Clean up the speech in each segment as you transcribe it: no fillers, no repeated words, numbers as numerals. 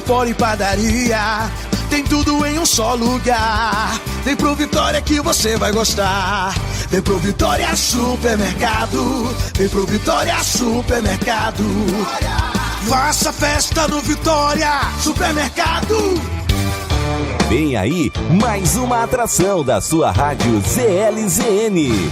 fora e padaria. Tem tudo em um só lugar. Vem pro Vitória que você vai gostar. Vem pro Vitória Supermercado. Vem pro Vitória Supermercado. Faça festa no Vitória Supermercado. Vem aí mais uma atração da sua rádio ZLZN.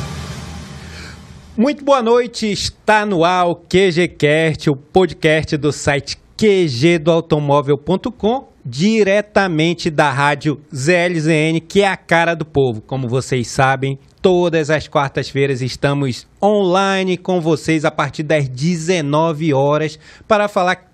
Muito boa noite, está no ar o QGCast, o podcast do site qgdoautomóvel.com, diretamente da rádio ZLZN, que é a cara do povo. Como vocês sabem, todas as quartas-feiras estamos online com vocês a partir das 19 horas para falar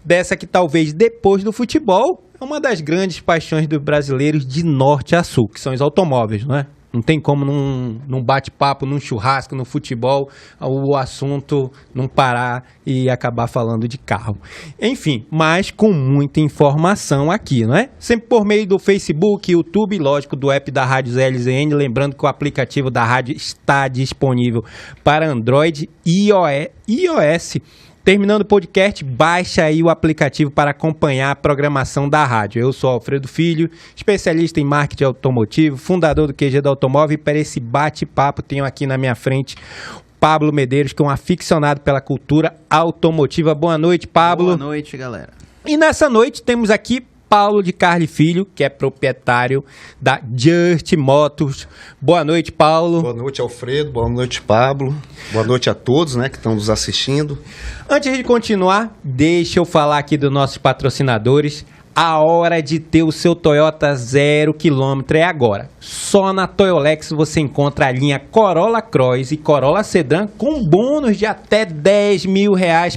dessa que talvez depois do futebol é uma das grandes paixões dos brasileiros de norte a sul, que são os automóveis, não é? Não tem como num bate-papo, num churrasco, no futebol, o assunto não parar e acabar falando de carro. Enfim, mas com muita informação aqui, não é? Sempre por meio do Facebook, YouTube, lógico, do app da Rádio ZLZN. Lembrando que o aplicativo da rádio está disponível para Android e iOS. Terminando o podcast, baixa aí o aplicativo para acompanhar a programação da rádio. Eu sou Alfredo Filho, especialista em marketing automotivo, fundador do QG do Automóvel, e para esse bate-papo tenho aqui na minha frente Pablo Medeiros, que é um aficionado pela cultura automotiva. Boa noite, Pablo. Boa noite, galera. E nessa noite temos aqui Paulo de Carli Filho, que é proprietário da Just Motors. Boa noite, Paulo. Boa noite, Alfredo. Boa noite, Pablo. Boa noite a todos, né, que estão nos assistindo. Antes de continuar, deixa eu falar aqui dos nossos patrocinadores. A hora de ter o seu Toyota 0 km é agora. Só na Toyolex você encontra a linha Corolla Cross e Corolla Sedan com bônus de até R$10 mil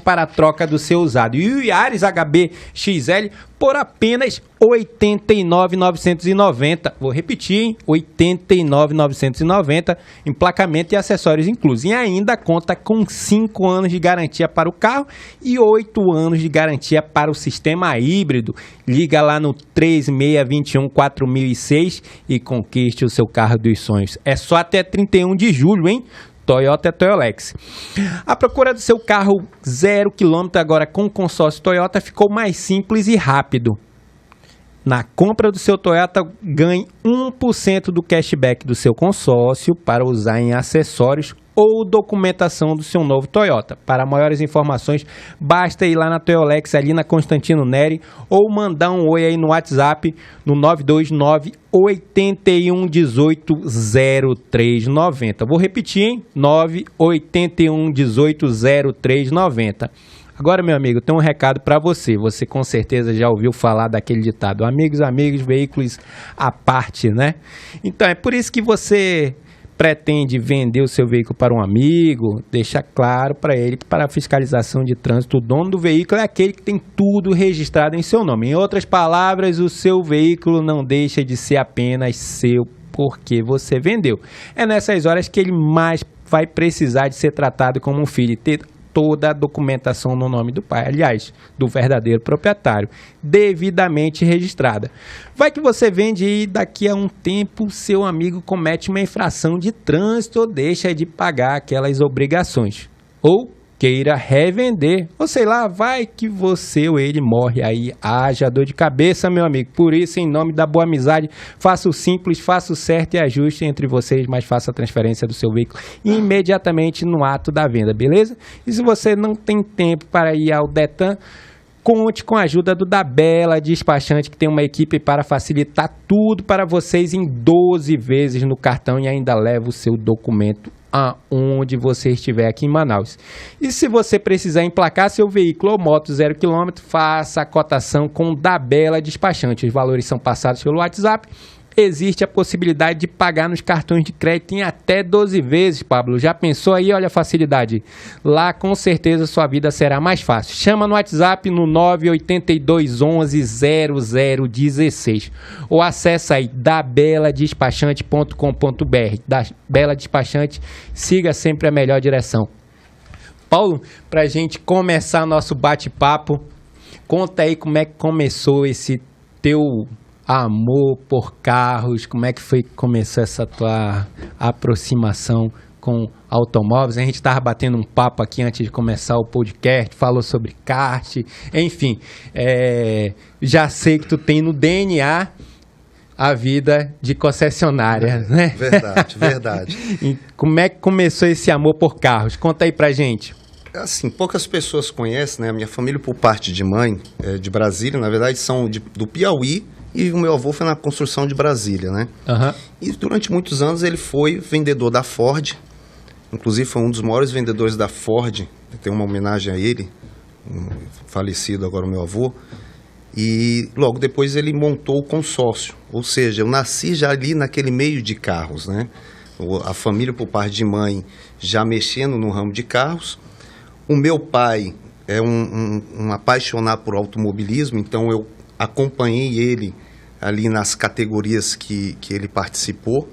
para a troca do seu usado. E o Yaris HB XL por apenas R$ 89.990. Vou repetir, hein? R$ 89.990, emplacamento e acessórios inclusos. E ainda conta com 5 anos de garantia para o carro e 8 anos de garantia para o sistema híbrido. Liga lá no 3621-4006 e conquiste o seu carro dos sonhos. É só até 31 de julho, hein? Toyota é Toyolex. A procura do seu carro 0 km agora com consórcio Toyota ficou mais simples e rápido. Na compra do seu Toyota, ganhe 1% do cashback do seu consórcio para usar em acessórios ou documentação do seu novo Toyota. Para maiores informações, basta ir lá na Toyolex, ali na Constantino Neri, ou mandar um oi aí no WhatsApp no 929-8118-0390. Vou repetir, hein? 98118-0390. Agora, meu amigo, tem um recado para você. Você com certeza já ouviu falar daquele ditado: amigos, veículos à parte, né? Então, é por isso que você pretende vender o seu veículo para um amigo, deixa claro para ele que para a fiscalização de trânsito, o dono do veículo é aquele que tem tudo registrado em seu nome. Em outras palavras, o seu veículo não deixa de ser apenas seu porque você vendeu. É nessas horas que ele mais vai precisar de ser tratado como um filho e ter toda a documentação no nome do pai, aliás, do verdadeiro proprietário, devidamente registrada. Vai que você vende e daqui a um tempo seu amigo comete uma infração de trânsito ou deixa de pagar aquelas obrigações. Ou queira revender, ou sei lá, vai que você ou ele morre, aí haja dor de cabeça, meu amigo. Por isso, em nome da boa amizade, faça o simples, faça o certo e ajuste entre vocês, mas faça a transferência do seu veículo imediatamente no ato da venda, beleza? E se você não tem tempo para ir ao Detran, conte com a ajuda do Dabela Despachante, que tem uma equipe para facilitar tudo para vocês em 12 vezes no cartão e ainda leva o seu documento aonde você estiver aqui em Manaus. E se você precisar emplacar seu veículo ou moto 0 km, faça a cotação com Dabela Despachante. Os valores são passados pelo WhatsApp. Existe a possibilidade de pagar nos cartões de crédito em até 12 vezes, Pablo. Já pensou aí? Olha a facilidade. Lá, com certeza, sua vida será mais fácil. Chama no WhatsApp no 982110016 ou acessa aí dabeladespachante.com.br. Da Bela Despachante, siga sempre a melhor direção. Paulo, para a gente começar nosso bate-papo, conta aí como é que começou esse teu amor por carros, como é que foi que começou essa tua aproximação com automóveis. A gente estava batendo um papo aqui antes de começar o podcast, falou sobre kart, enfim. Já sei que tu tem no DNA a vida de concessionária, né? Verdade, verdade. E como é que começou esse amor por carros? Conta aí pra gente. Assim, poucas pessoas conhecem, né? A minha família, por parte de mãe, de Brasília, na verdade, são do Piauí, e o meu avô foi na construção de Brasília, né? Uhum. E durante muitos anos ele foi vendedor da Ford, inclusive foi um dos maiores vendedores da Ford, tem uma homenagem a ele, falecido agora o meu avô, e logo depois ele montou o consórcio, ou seja, eu nasci já ali naquele meio de carros, né? A família, por parte de mãe, já mexendo no ramo de carros. O meu pai é um apaixonado por automobilismo, então eu acompanhei ele ali nas categorias que ele participou.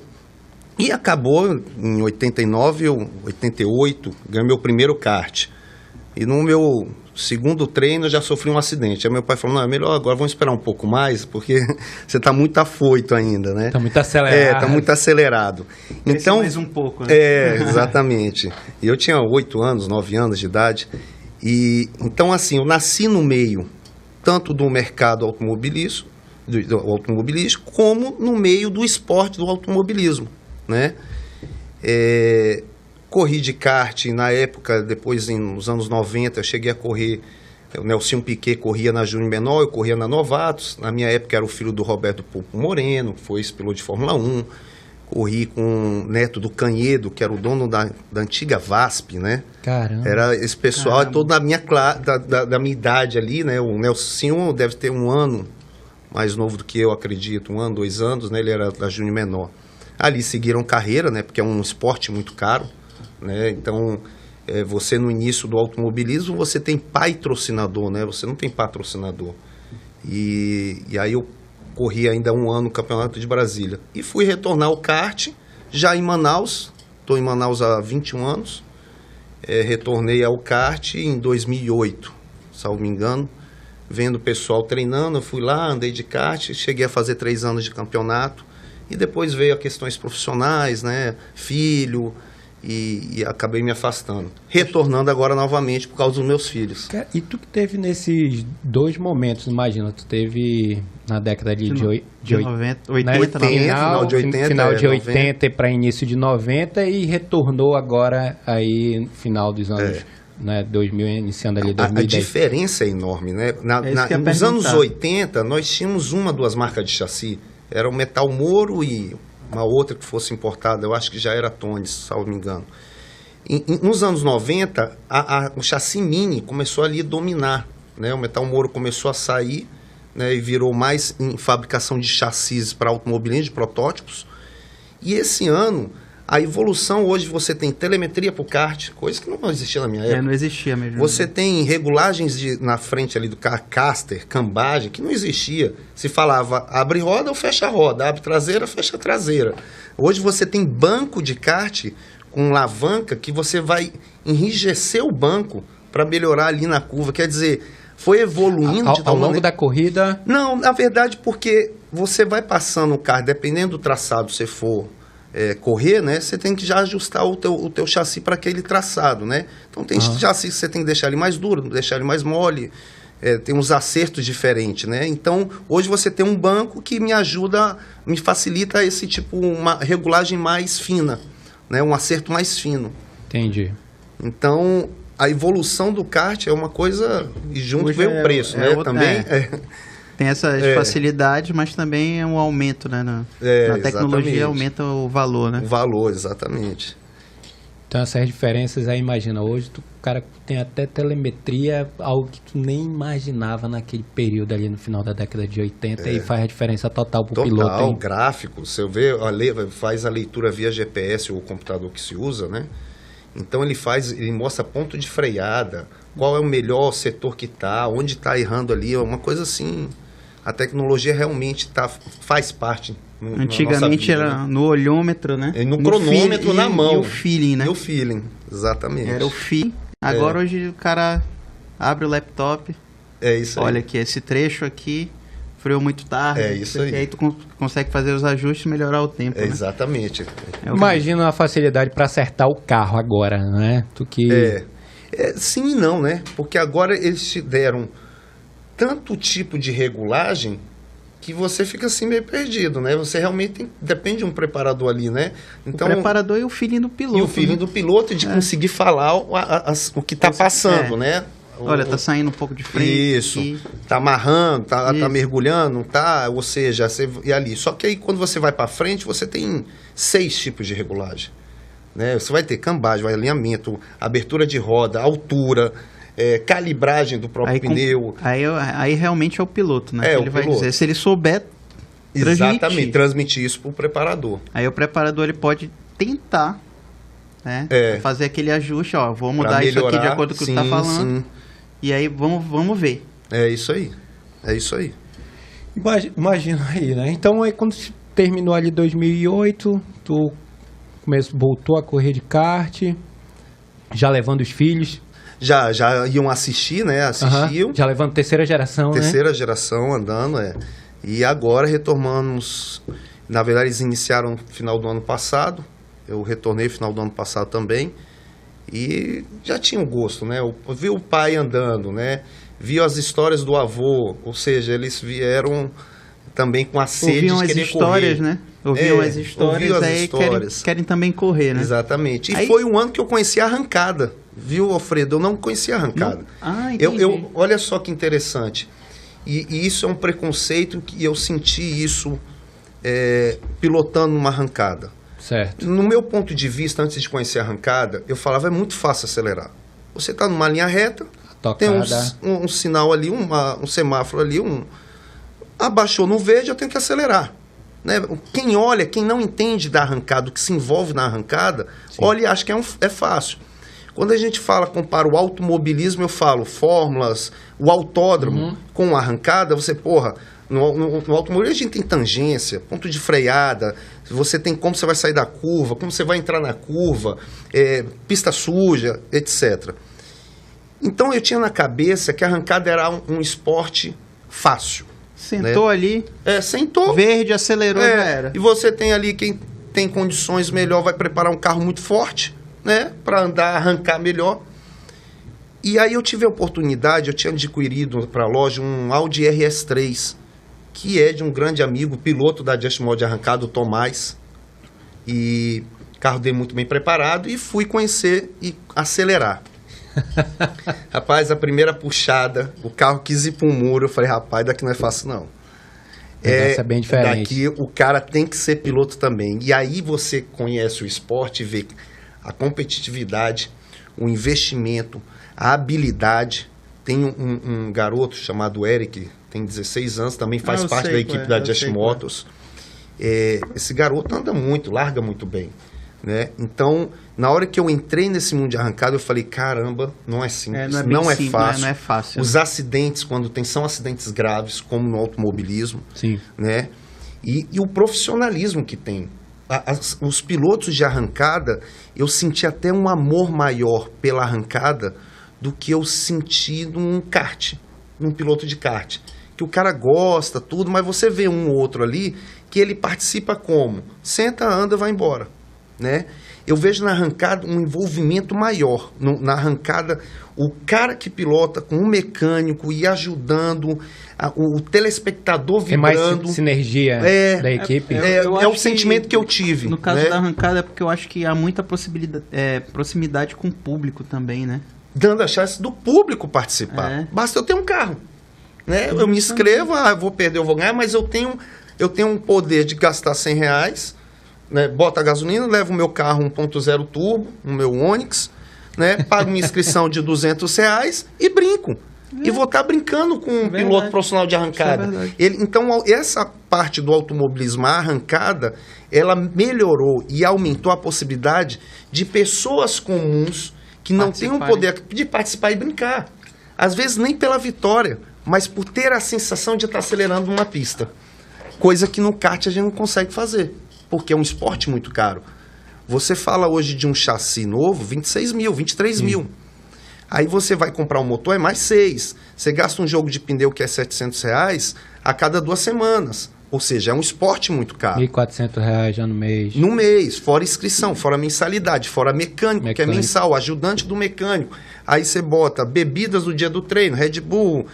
E acabou em 89 ou 88, ganhei meu primeiro kart. E no meu segundo treino eu já sofri um acidente. Aí meu pai falou, não, é melhor agora, vamos esperar um pouco mais, porque você está muito afoito ainda, né? Está muito acelerado. Está muito acelerado. Então, mais um pouco, né? Exatamente. E eu tinha 8 anos, 9 anos de idade. E então, assim, eu nasci no meio, tanto do mercado automobilístico, como no meio do esporte do automobilismo, né? Corri de kart na época, depois nos anos 90, eu cheguei a correr, o Nelson Piquet corria na Júnior Menor, eu corria na Novatos, na minha época era o filho do Roberto Pulpo Moreno, que foi piloto de Fórmula 1, corri com o neto do Canhedo, que era o dono da antiga VASP, né? Caramba. Era esse pessoal todo da minha idade ali, né? O Nelson deve ter um ano mais novo do que eu, acredito, 1 ano, 2 anos, né? Ele era da Júnior Menor. Ali seguiram carreira, né? Porque é um esporte muito caro, né? Então, você no início do automobilismo, você tem patrocinador, né? Você não tem patrocinador. E aí eu corri ainda 1 ano no Campeonato de Brasília. E fui retornar ao kart, já em Manaus. Estou em Manaus há 21 anos. Retornei ao kart em 2008, salvo me engano. Vendo o pessoal treinando, eu fui lá, andei de kart, cheguei a fazer 3 anos de campeonato. E depois veio as questões profissionais, né? Filho, e acabei me afastando. Retornando agora novamente por causa dos meus filhos. E tu que teve nesses 2 momentos, imagina, tu teve na década de 90, 80, né? Final de 80, final de 80 para início de 90 e retornou agora aí no final dos anos, né, 2000, iniciando ali 2010. A diferença é enorme, né? Nos anos 80, nós tínhamos 1, 2 marcas de chassi. Era o Metal Moro e uma outra que fosse importada, eu acho que já era Tones, salvo me engano. Nos anos 90, o chassi Mini começou ali a dominar, né? O Metal Moro começou a sair, né, e virou mais em fabricação de chassis para automobilismo, de protótipos. E esse ano, a evolução, hoje você tem telemetria para o kart, coisa que não existia na minha época. Não existia mesmo. Você tem regulagens na frente ali do carro, caster, cambagem, que não existia. Se falava abre roda ou fecha roda, abre traseira, fecha traseira. Hoje você tem banco de kart com alavanca que você vai enrijecer o banco para melhorar ali na curva. Quer dizer, foi evoluindo ao longo da corrida? Não, na verdade, porque você vai passando o carro, dependendo do traçado, se for correr, né? Você tem que já ajustar o teu chassi para aquele traçado, né? Então tem chassi que você tem que deixar ele mais duro, deixar ele mais mole, tem uns acertos diferentes, né? Então hoje você tem um banco que me ajuda, me facilita esse tipo, uma regulagem mais fina, né? Um acerto mais fino. Entendi. Então a evolução do kart é uma coisa, e junto veio o preço, né? Também tem essas facilidades, mas também é um aumento, né? Na tecnologia exatamente. Aumenta o valor, né? O valor, exatamente. Então essas diferenças aí, imagina, hoje o cara tem até telemetria, algo que tu nem imaginava naquele período ali no final da década de 80 e faz a diferença total pro piloto. Total, gráfico, você vê, faz a leitura via GPS ou computador que se usa, né? Então ele mostra ponto de freada, qual é o melhor setor que está, onde está errando ali, é uma coisa assim. A tecnologia realmente faz parte. Antigamente vida, era, né? No olhômetro, né? No cronômetro na mão. E o feeling, né? E o feeling, exatamente. Era o feeling. Agora hoje o cara abre o laptop. É isso aí. Olha aqui, esse trecho aqui freou muito tarde. É isso aí. E aí tu consegue fazer os ajustes e melhorar o tempo, né? Exatamente. Imagina a facilidade para acertar o carro agora, né? Sim e não, né? Porque agora eles te deram tanto tipo de regulagem que você fica assim meio perdido, né? Você realmente depende de um preparador ali, né? Então, o preparador e o feeling do piloto. E o feeling do piloto de conseguir falar o que está passando, né? Olha, tá saindo um pouco de frente. Isso, aqui. Tá amarrando, tá mergulhando, tá? Ou seja, e ali. Só que aí quando você vai para frente, você tem 6 tipos de regulagem. Né? Você vai ter cambagem, alinhamento, abertura de roda, altura, calibragem do próprio pneu. Aí realmente é o piloto, né? Ele vai dizer, se ele souber transmitir isso para o preparador. Aí o preparador ele pode tentar, né? Fazer aquele ajuste, ó, vou mudar isso aqui de acordo com o que tu tá falando. Sim. E aí vamos ver. É isso aí. É isso aí. Imagina aí, né? Então aí quando terminou ali 2008, tu voltou a correr de kart, já levando os filhos. Já iam assistir, né? Assistiam. Já levando terceira geração, Terceira geração andando, E agora retomamos. Na verdade, eles iniciaram no final do ano passado. Eu retornei no final do ano passado também. E já tinha um gosto, né? Eu vi o pai andando, né? Vi as histórias do avô. Ou seja, eles vieram também com a sede de querer correr. Né? Ouviam as histórias, querem também correr, né? Exatamente. E foi um ano que eu conheci a arrancada. Viu, Alfredo? Eu não conhecia a arrancada. Olha só que interessante. E isso é um preconceito que eu senti isso pilotando uma arrancada. Certo. No meu ponto de vista, antes de conhecer a arrancada, eu falava, é muito fácil acelerar. Você está numa linha reta, tem um sinal ali, um semáforo ali, abaixou no verde, eu tenho que acelerar. Né? Quem olha, quem não entende da arrancada, o que se envolve na arrancada, olha e acha que é fácil. Quando a gente compara o automobilismo, eu falo fórmulas, o autódromo com a arrancada, no automobilismo a gente tem tangência, ponto de freada, você tem como você vai sair da curva, como você vai entrar na curva, pista suja, etc. Então eu tinha na cabeça que a arrancada era um esporte fácil. Sentou ali, sentou. Verde, acelerou, já era. E você tem ali quem tem condições melhor, vai preparar um carro muito forte, né, para andar, arrancar melhor. E aí eu tive a oportunidade, eu tinha adquirido para a loja um Audi RS3, que é de um grande amigo, piloto da Just Mod de arrancada, o Tomás. E o carro dele muito bem preparado, e fui conhecer e acelerar. Rapaz, a primeira puxada, o carro quis ir para um muro, eu falei, rapaz, daqui não é fácil não. É bem diferente. Daqui o cara tem que ser piloto também. E aí você conhece o esporte e vê a competitividade, o investimento, a habilidade. Tem um garoto chamado Eric, tem 16 anos, também faz parte da equipe da Just Motors. Esse garoto anda muito, larga muito bem. Né? Então, na hora que eu entrei nesse mundo de arrancada, eu falei, caramba, não é simples, não é fácil. Os acidentes, quando são acidentes graves, como no automobilismo. Sim. Né? E o profissionalismo que tem. Os pilotos de arrancada, eu senti até um amor maior pela arrancada do que eu senti num kart, num piloto de kart. Que o cara gosta, tudo, mas você vê um ou outro ali que ele participa como? Senta, anda, vai embora. Né? Eu vejo na arrancada um envolvimento maior. Na arrancada, o cara que pilota com o mecânico e ajudando, o telespectador vibrando. É mais sinergia da equipe. É o sentimento que eu tive. No caso da arrancada, é porque eu acho que há muita proximidade com o público também, né? Dando a chance do público participar. Basta eu ter um carro. Né? Eu me inscrevo, vou perder, eu vou ganhar, mas eu tenho um poder de gastar R$100, né? Bota a gasolina, levo o meu carro 1.0 turbo, o meu Onix, né? Pago minha inscrição de R$200 e brinco. E vou estar brincando com um piloto profissional de arrancada. Então, essa parte do automobilismo, a arrancada, ela melhorou e aumentou a possibilidade de pessoas comuns que não têm o poder de participar e brincar. Às vezes nem pela vitória, mas por ter a sensação de estar acelerando uma pista. Coisa que no kart a gente não consegue fazer, porque é um esporte muito caro. Você fala hoje de um chassi novo, 26 mil, 23 mil. Aí você vai comprar um motor, é mais 6. Você gasta um jogo de pneu que é R$700 a cada 2 semanas. Ou seja, é um esporte muito caro. R$1.400 já no mês. No mês, fora inscrição, fora mensalidade, fora mecânico, que é mensal, ajudante do mecânico. Aí você bota bebidas no dia do treino, Red Bull,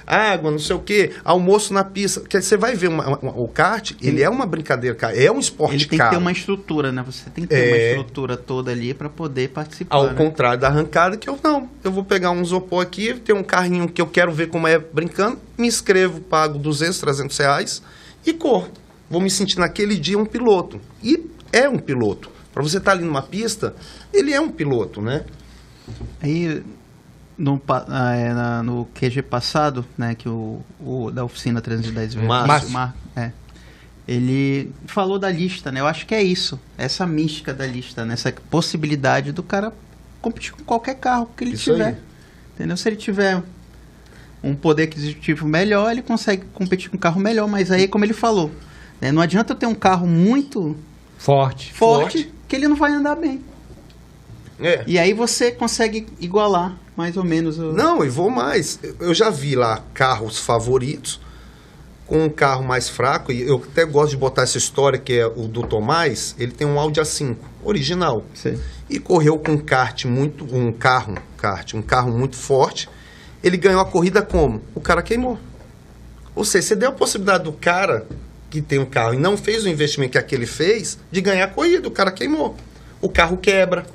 água, não sei o quê, almoço na pista. Porque você vai ver o kart, ele é uma brincadeira, cara, é um esporte caro. Ele tem que ter uma estrutura, né? Você tem que ter uma estrutura toda ali para poder participar. Ao contrário da arrancada, que eu vou pegar um isopor aqui, tem um carrinho que eu quero ver como é brincando, me inscrevo, pago R$200, R$300 e corro. Vou me sentir naquele dia um piloto. E é um piloto. Para você estar ali numa pista, ele é um piloto, né? Aí, no QG passado, né, que o da oficina 310 vezes, Márcio. Ele falou da lista, né? Eu acho que é isso, essa mística da lista, né? Essa possibilidade do cara competir com qualquer carro que ele tiver. Aí. Entendeu? Se ele tiver um poder aquisitivo melhor, ele consegue competir com um carro melhor, mas aí, como ele falou, né, não adianta eu ter um carro muito forte que ele não vai andar bem. E aí você consegue igualar mais ou menos. Não, e vou mais. Eu já vi lá carros favoritos com um carro mais fraco, e eu até gosto de botar essa história, que é o do Tomás. Ele tem um Audi A5 original. Sim. E correu com um carro muito forte. Ele ganhou a corrida como? O cara queimou. Ou seja, você deu a possibilidade do cara que tem um carro e não fez o investimento que aquele fez, de ganhar a corrida. O cara queimou. O carro quebra.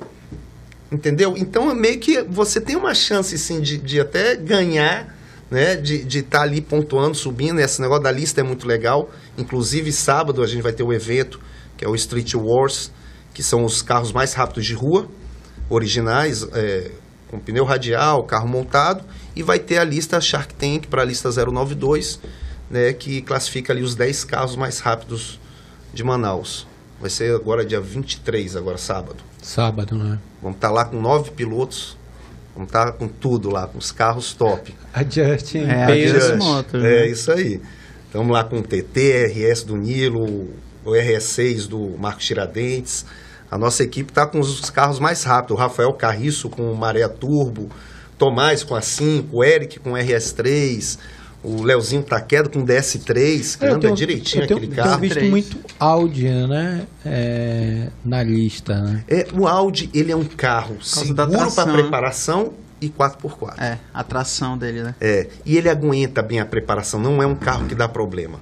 Entendeu? Então, meio que você tem uma chance, sim, de até ganhar, né? De estar ali pontuando, subindo. Esse negócio da lista é muito legal. Inclusive, sábado a gente vai ter um evento, que é o Street Wars, que são os carros mais rápidos de rua, originais, com pneu radial, carro montado. E vai ter a lista Shark Tank para a lista 092, né? Que classifica ali os 10 carros mais rápidos de Manaus. Vai ser agora dia 23, agora sábado. Sábado, né? Vamos estar lá com 9 pilotos. Vamos estar com tudo lá, com os carros top. Adjusting. É isso aí. Estamos lá com o TT, RS do Nilo, o RS6 do Marcos Tiradentes. A nossa equipe está com os carros mais rápidos. O Rafael Carriço com o Maré Turbo, Tomás com a 5, o Eric com o RS3, o Leozinho Taqueda com o DS3, que anda direitinho aquele carro. Eu tenho visto muito Audi, né? Na lista, né? O Audi, ele é um carro seguro para preparação e 4x4. A tração dele, né? E ele aguenta bem a preparação, não é um carro que dá problema.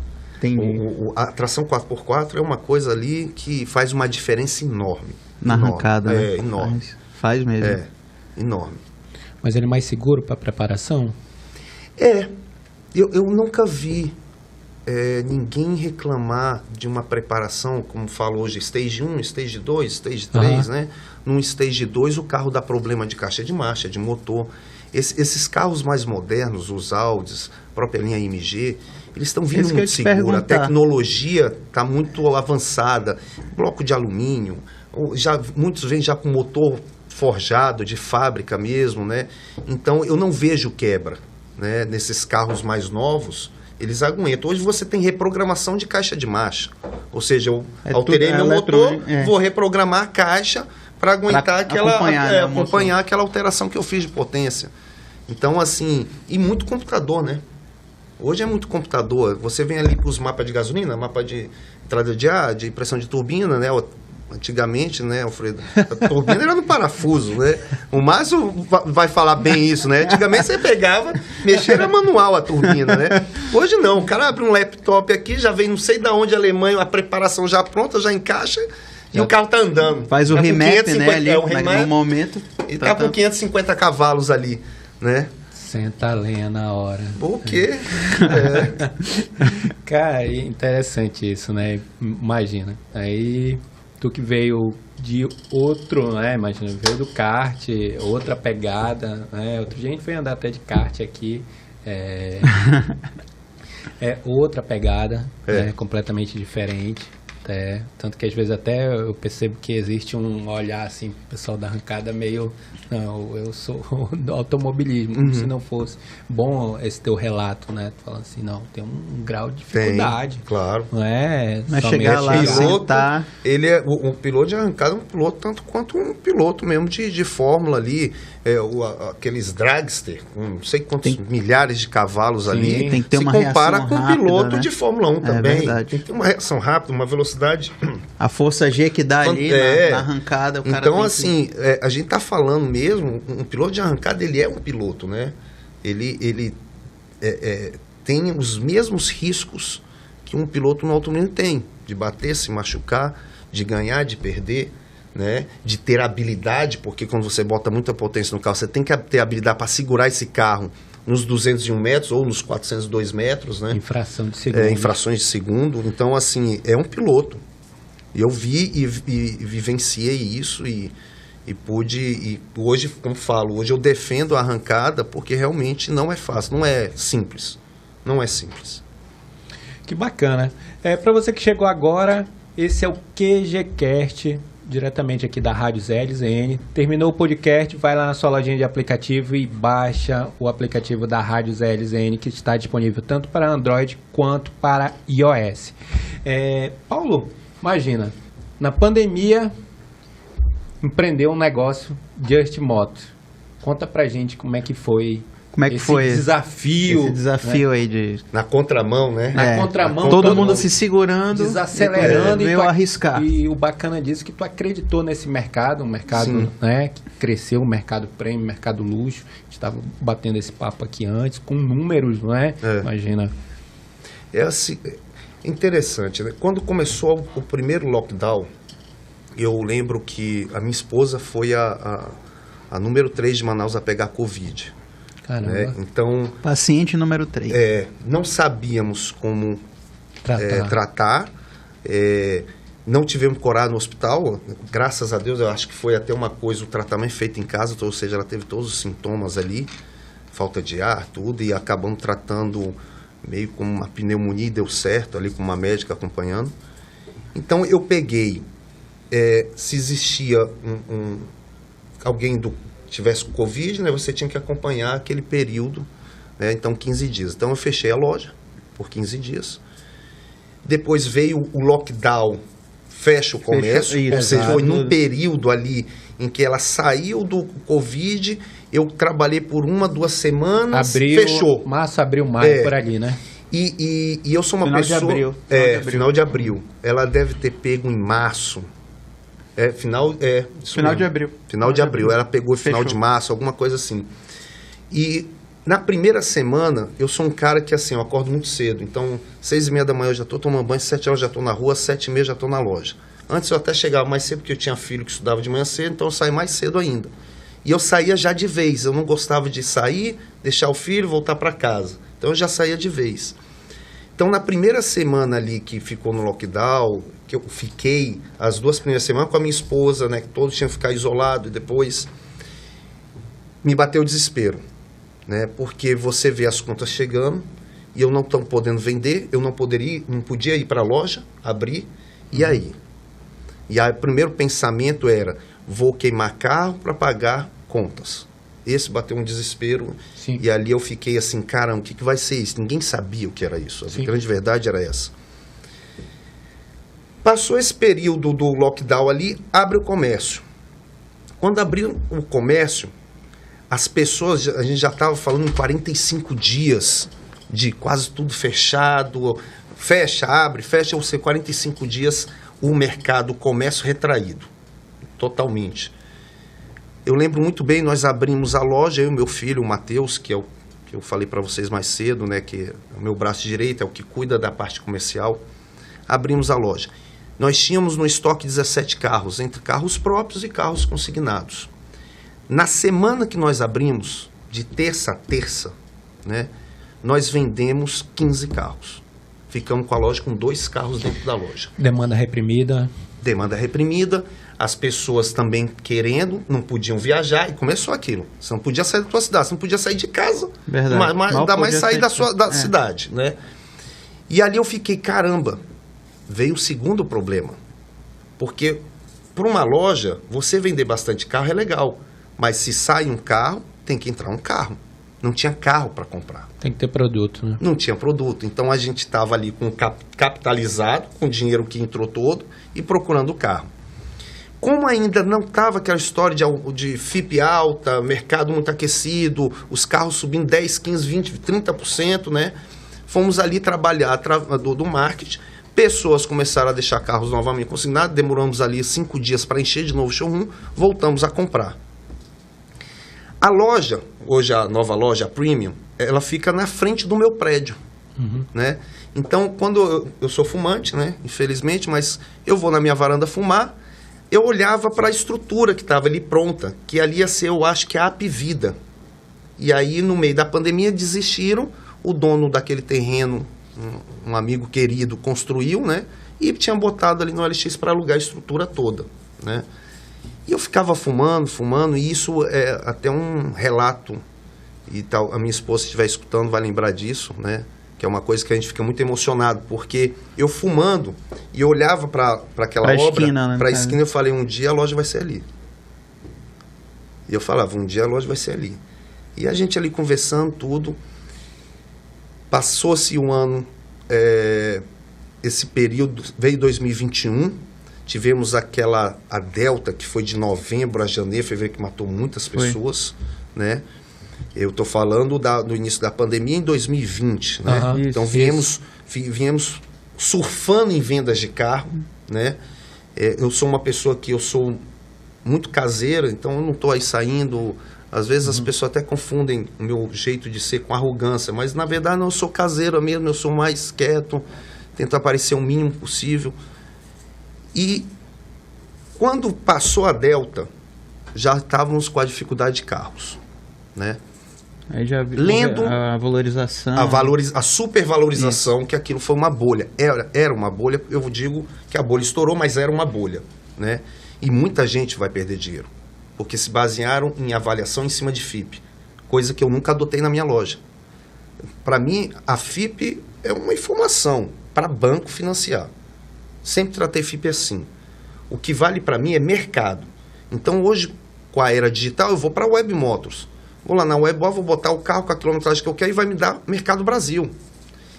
A tração 4x4 é uma coisa ali que faz uma diferença enorme. Na arrancada, né? Enorme. Faz mesmo. Enorme. Mas ele é mais seguro para preparação? Eu nunca vi ninguém reclamar de uma preparação, como fala hoje, Stage 1, Stage 2, Stage 3, né? Num Stage 2 o carro dá problema de caixa de marcha, de motor. Esses carros mais modernos, os Audis, a própria linha AMG, eles estão vindo muito seguros. A tecnologia está muito avançada. Bloco de alumínio, muitos vêm já com motor forjado, de fábrica mesmo, né? Então eu não vejo quebra, né? Nesses carros mais novos, eles aguentam. Hoje você tem reprogramação de caixa de marcha. Ou seja, eu alterei meu motor, vou reprogramar a caixa para aguentar acompanhar aquela alteração que eu fiz de potência. Então, assim, e muito computador, né? Hoje é muito computador. Você vem ali com os mapas de gasolina, mapa de entrada de ar, de pressão de turbina, né? Antigamente, né, Alfredo? A turbina era no parafuso, né? O Márcio vai falar bem isso, né? Antigamente você pegava, mexia, era manual a turbina, né? Hoje não, o cara abre um laptop aqui, já vem não sei de onde, Alemanha, a preparação já pronta, já encaixa e o carro tá andando. Faz o remap, né? Ali, no momento. E tá com 550 cavalos ali, né? Senta a lenha na hora. O quê? Cara, interessante isso, né? Imagina. Aí, tu que veio de outro, né? Imagina, veio do kart, outra pegada, né? Outro dia a gente foi andar até de kart aqui. Outra pegada, né? Completamente diferente. Tanto que às vezes até eu percebo que existe um olhar assim, o pessoal da arrancada meio, não, eu sou do automobilismo, como se não fosse bom esse teu relato, né? Tu falando assim, não, tem um grau de dificuldade. Tem, claro. Não é Mas somente chegar lá, chegar. sentar... Ele é um piloto de arrancada, um piloto tanto quanto um piloto mesmo de fórmula ali, aqueles dragster, com não sei quantos milhares de cavalos ali, tem que ter se uma compara reação com um rápida, piloto né? de Fórmula 1 também. Verdade. Tem que ter uma reação rápida, uma velocidade. A força G que dá ali na arrancada, o cara então, tem assim, a gente tá falando mesmo, um piloto de arrancada, ele é um piloto, né? Ele tem os mesmos riscos que um piloto no automobilismo tem, de bater, se machucar, de ganhar, de perder, né? De ter habilidade, porque quando você bota muita potência no carro, você tem que ter habilidade para segurar esse carro nos 201 metros ou nos 402 metros, né? Em fração de segundo. Em frações de segundo. Então, assim, é um piloto. Eu vi e vivenciei isso e pude... E hoje, como falo, hoje eu defendo a arrancada porque realmente não é fácil, não é simples. Não é simples. Que bacana. Para você que chegou agora, esse é o QGCast, diretamente aqui da Rádio ZLZN. Terminou o podcast, vai lá na sua lojinha de aplicativo e baixa o aplicativo da Rádio ZLZN, que está disponível tanto para Android quanto para iOS. Paulo, imagina, na pandemia, empreendeu um negócio, Just Moto. Conta pra gente como é que foi... Como é que foi desafio? Esse desafio aí de... Na contramão, né? Na contramão. Todo mundo se segurando. Desacelerando. Veio arriscar. E o bacana disso é que tu acreditou nesse mercado, um mercado, né, que cresceu, o mercado premium, mercado luxo. A gente estava batendo esse papo aqui antes, com números, não é? Imagina. É assim, interessante, né? Quando começou o primeiro lockdown, eu lembro que a minha esposa foi a número 3 de Manaus a pegar Covid. Caramba. Né? Então, paciente número 3. não sabíamos como tratar. Não tivemos coragem no hospital. Graças a Deus, eu acho que foi até uma coisa, o tratamento feito em casa, ou seja, ela teve todos os sintomas ali, falta de ar, tudo, e acabamos tratando meio como uma pneumonia, deu certo ali com uma médica acompanhando. Então, eu peguei, se existia alguém tivesse Covid, né, você tinha que acompanhar aquele período, né, então 15 dias. Então eu fechei a loja por 15 dias. Depois veio o lockdown, fecha o comércio, ou seja, foi num período ali em que ela saiu do Covid, eu trabalhei por 1-2 semanas, fechou. Março, abril, maio, por ali, né? E eu sou uma pessoa... Final de abril. Ela deve ter pego em março. Final de abril. Final de abril. Ela pegou final de março, alguma coisa assim. E na primeira semana, eu sou um cara que, assim, eu acordo muito cedo. Então, 6h30 da manhã eu já estou tomando banho, 7 horas já estou na rua, 7h30 já estou na loja. Antes eu até chegava mais cedo, porque eu tinha filho que estudava de manhã cedo, então eu saía mais cedo ainda. E eu saía já de vez. Eu não gostava de sair, deixar o filho, voltar para casa. Então eu já saía de vez. Então, na primeira semana ali que ficou no lockdown, que eu fiquei as 2 primeiras semanas com a minha esposa, né, que todos tinham que ficar isolados, e depois me bateu o desespero, né, porque você vê as contas chegando e eu não estou podendo vender, eu não podia ir para a loja, abrir, e aí? E aí o primeiro pensamento era, vou queimar carro para pagar contas. Esse bateu um desespero. Sim. E ali eu fiquei assim, caramba, o que vai ser isso? Ninguém sabia o que era isso. A grande verdade era essa. Passou esse período do lockdown ali, abre o comércio. Quando abriu o comércio, as pessoas, a gente já estava falando em 45 dias de quase tudo fechado, fecha, abre, fecha, ou seja, 45 dias o mercado, o comércio retraído, totalmente. Eu lembro muito bem, nós abrimos a loja, eu e o meu filho, o Matheus, que é o que eu falei para vocês mais cedo, né, que é o meu braço direito, é o que cuida da parte comercial, abrimos a loja. Nós tínhamos no estoque 17 carros, entre carros próprios e carros consignados. Na semana que nós abrimos, de terça a terça, né, nós vendemos 15 carros. Ficamos com a loja com 2 carros dentro da loja. Demanda reprimida. Demanda reprimida, as pessoas também querendo, não podiam viajar, e começou aquilo. Você não podia sair da tua cidade, você não podia sair de casa, ainda mais sair da cidade, né? E ali eu fiquei, caramba, veio o segundo problema. Porque para uma loja, você vender bastante carro é legal, mas se sai um carro, tem que entrar um carro. Não tinha carro para comprar. Tem que ter produto, né? Não tinha produto. Então a gente estava ali com capitalizado, com o dinheiro que entrou todo e procurando o carro. Como ainda não estava aquela história de FIP alta, mercado muito aquecido, os carros subindo 10, 15, 20, 30%, né? Fomos ali trabalhar do marketing. Pessoas começaram a deixar carros novamente consignados. Demoramos ali 5 dias para encher de novo o showroom. Voltamos a comprar. A loja, hoje a nova loja, a Premium, ela fica na frente do meu prédio. Né? Então, quando eu sou fumante, né? Infelizmente, mas eu vou na minha varanda fumar, eu olhava para a estrutura que estava ali pronta, que ali ia ser, eu acho que a Apvida. E aí, no meio da pandemia, desistiram. O dono daquele terreno, um amigo querido, construiu, né? E tinha botado ali no LX para alugar a estrutura toda, né? E eu ficava fumando, e isso é até um relato, e tal, a minha esposa, se estiver escutando, vai lembrar disso, né? Que é uma coisa que a gente fica muito emocionado, porque eu fumando, e eu olhava para aquela obra, para a esquina, eu falei, um dia a loja vai ser ali. E eu falava, um dia a loja vai ser ali. E a gente ali conversando tudo, passou-se um ano, esse período, veio 2021, tivemos a Delta, que foi de novembro a janeiro, fevereiro, que matou muitas pessoas, né? Eu estou falando do início da pandemia em 2020, né? Então viemos surfando em vendas de carro, né? Eu sou uma pessoa que eu sou muito caseira, então eu não estou aí saindo. Às vezes as pessoas até confundem o meu jeito de ser com arrogância, mas na verdade não, eu sou caseira mesmo, eu sou mais quieto, tento aparecer o mínimo possível. E quando passou a Delta, já estávamos com a dificuldade de carros, né? Aí já lendo a valorização. A supervalorização, isso. Que aquilo foi uma bolha. Era uma bolha, eu digo que a bolha estourou, mas era uma bolha, né? E muita gente vai perder dinheiro, porque se basearam em avaliação em cima de FIP, coisa que eu nunca adotei na minha loja. Para mim, a FIP é uma informação para banco financiar. Sempre tratei FIP assim. O que vale para mim é mercado. Então, hoje, com a era digital, eu vou para a Web Motors. Vou lá na Web, vou botar o carro com a quilometragem que eu quero e vai me dar Mercado Brasil.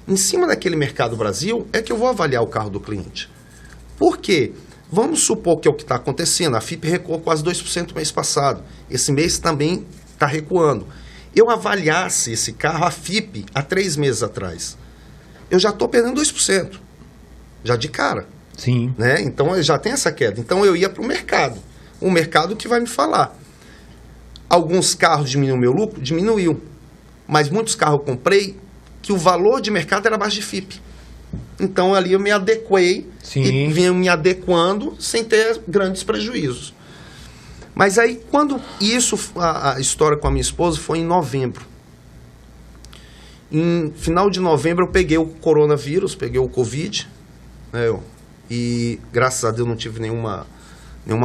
Em cima daquele Mercado Brasil é que eu vou avaliar o carro do cliente. Por quê? Vamos supor que é o que está acontecendo. A FIP recuou quase 2% no mês passado. Esse mês também está recuando. Eu avaliasse esse carro, a FIP, há 3 meses atrás. Eu já estou perdendo 2%. Já de cara. Sim. Né? Então, já tem essa queda. Então, eu ia para o mercado. O mercado que vai me falar. Alguns carros diminuiu o meu lucro? Diminuiu. Mas muitos carros eu comprei que o valor de mercado era abaixo de FIP. Então, ali eu me adequei. Sim. E vinha me adequando sem ter grandes prejuízos. Mas aí, quando isso, a história com a minha esposa foi em novembro. Em final de novembro, eu peguei o coronavírus, peguei o Covid, né, e graças a Deus não tive nenhuma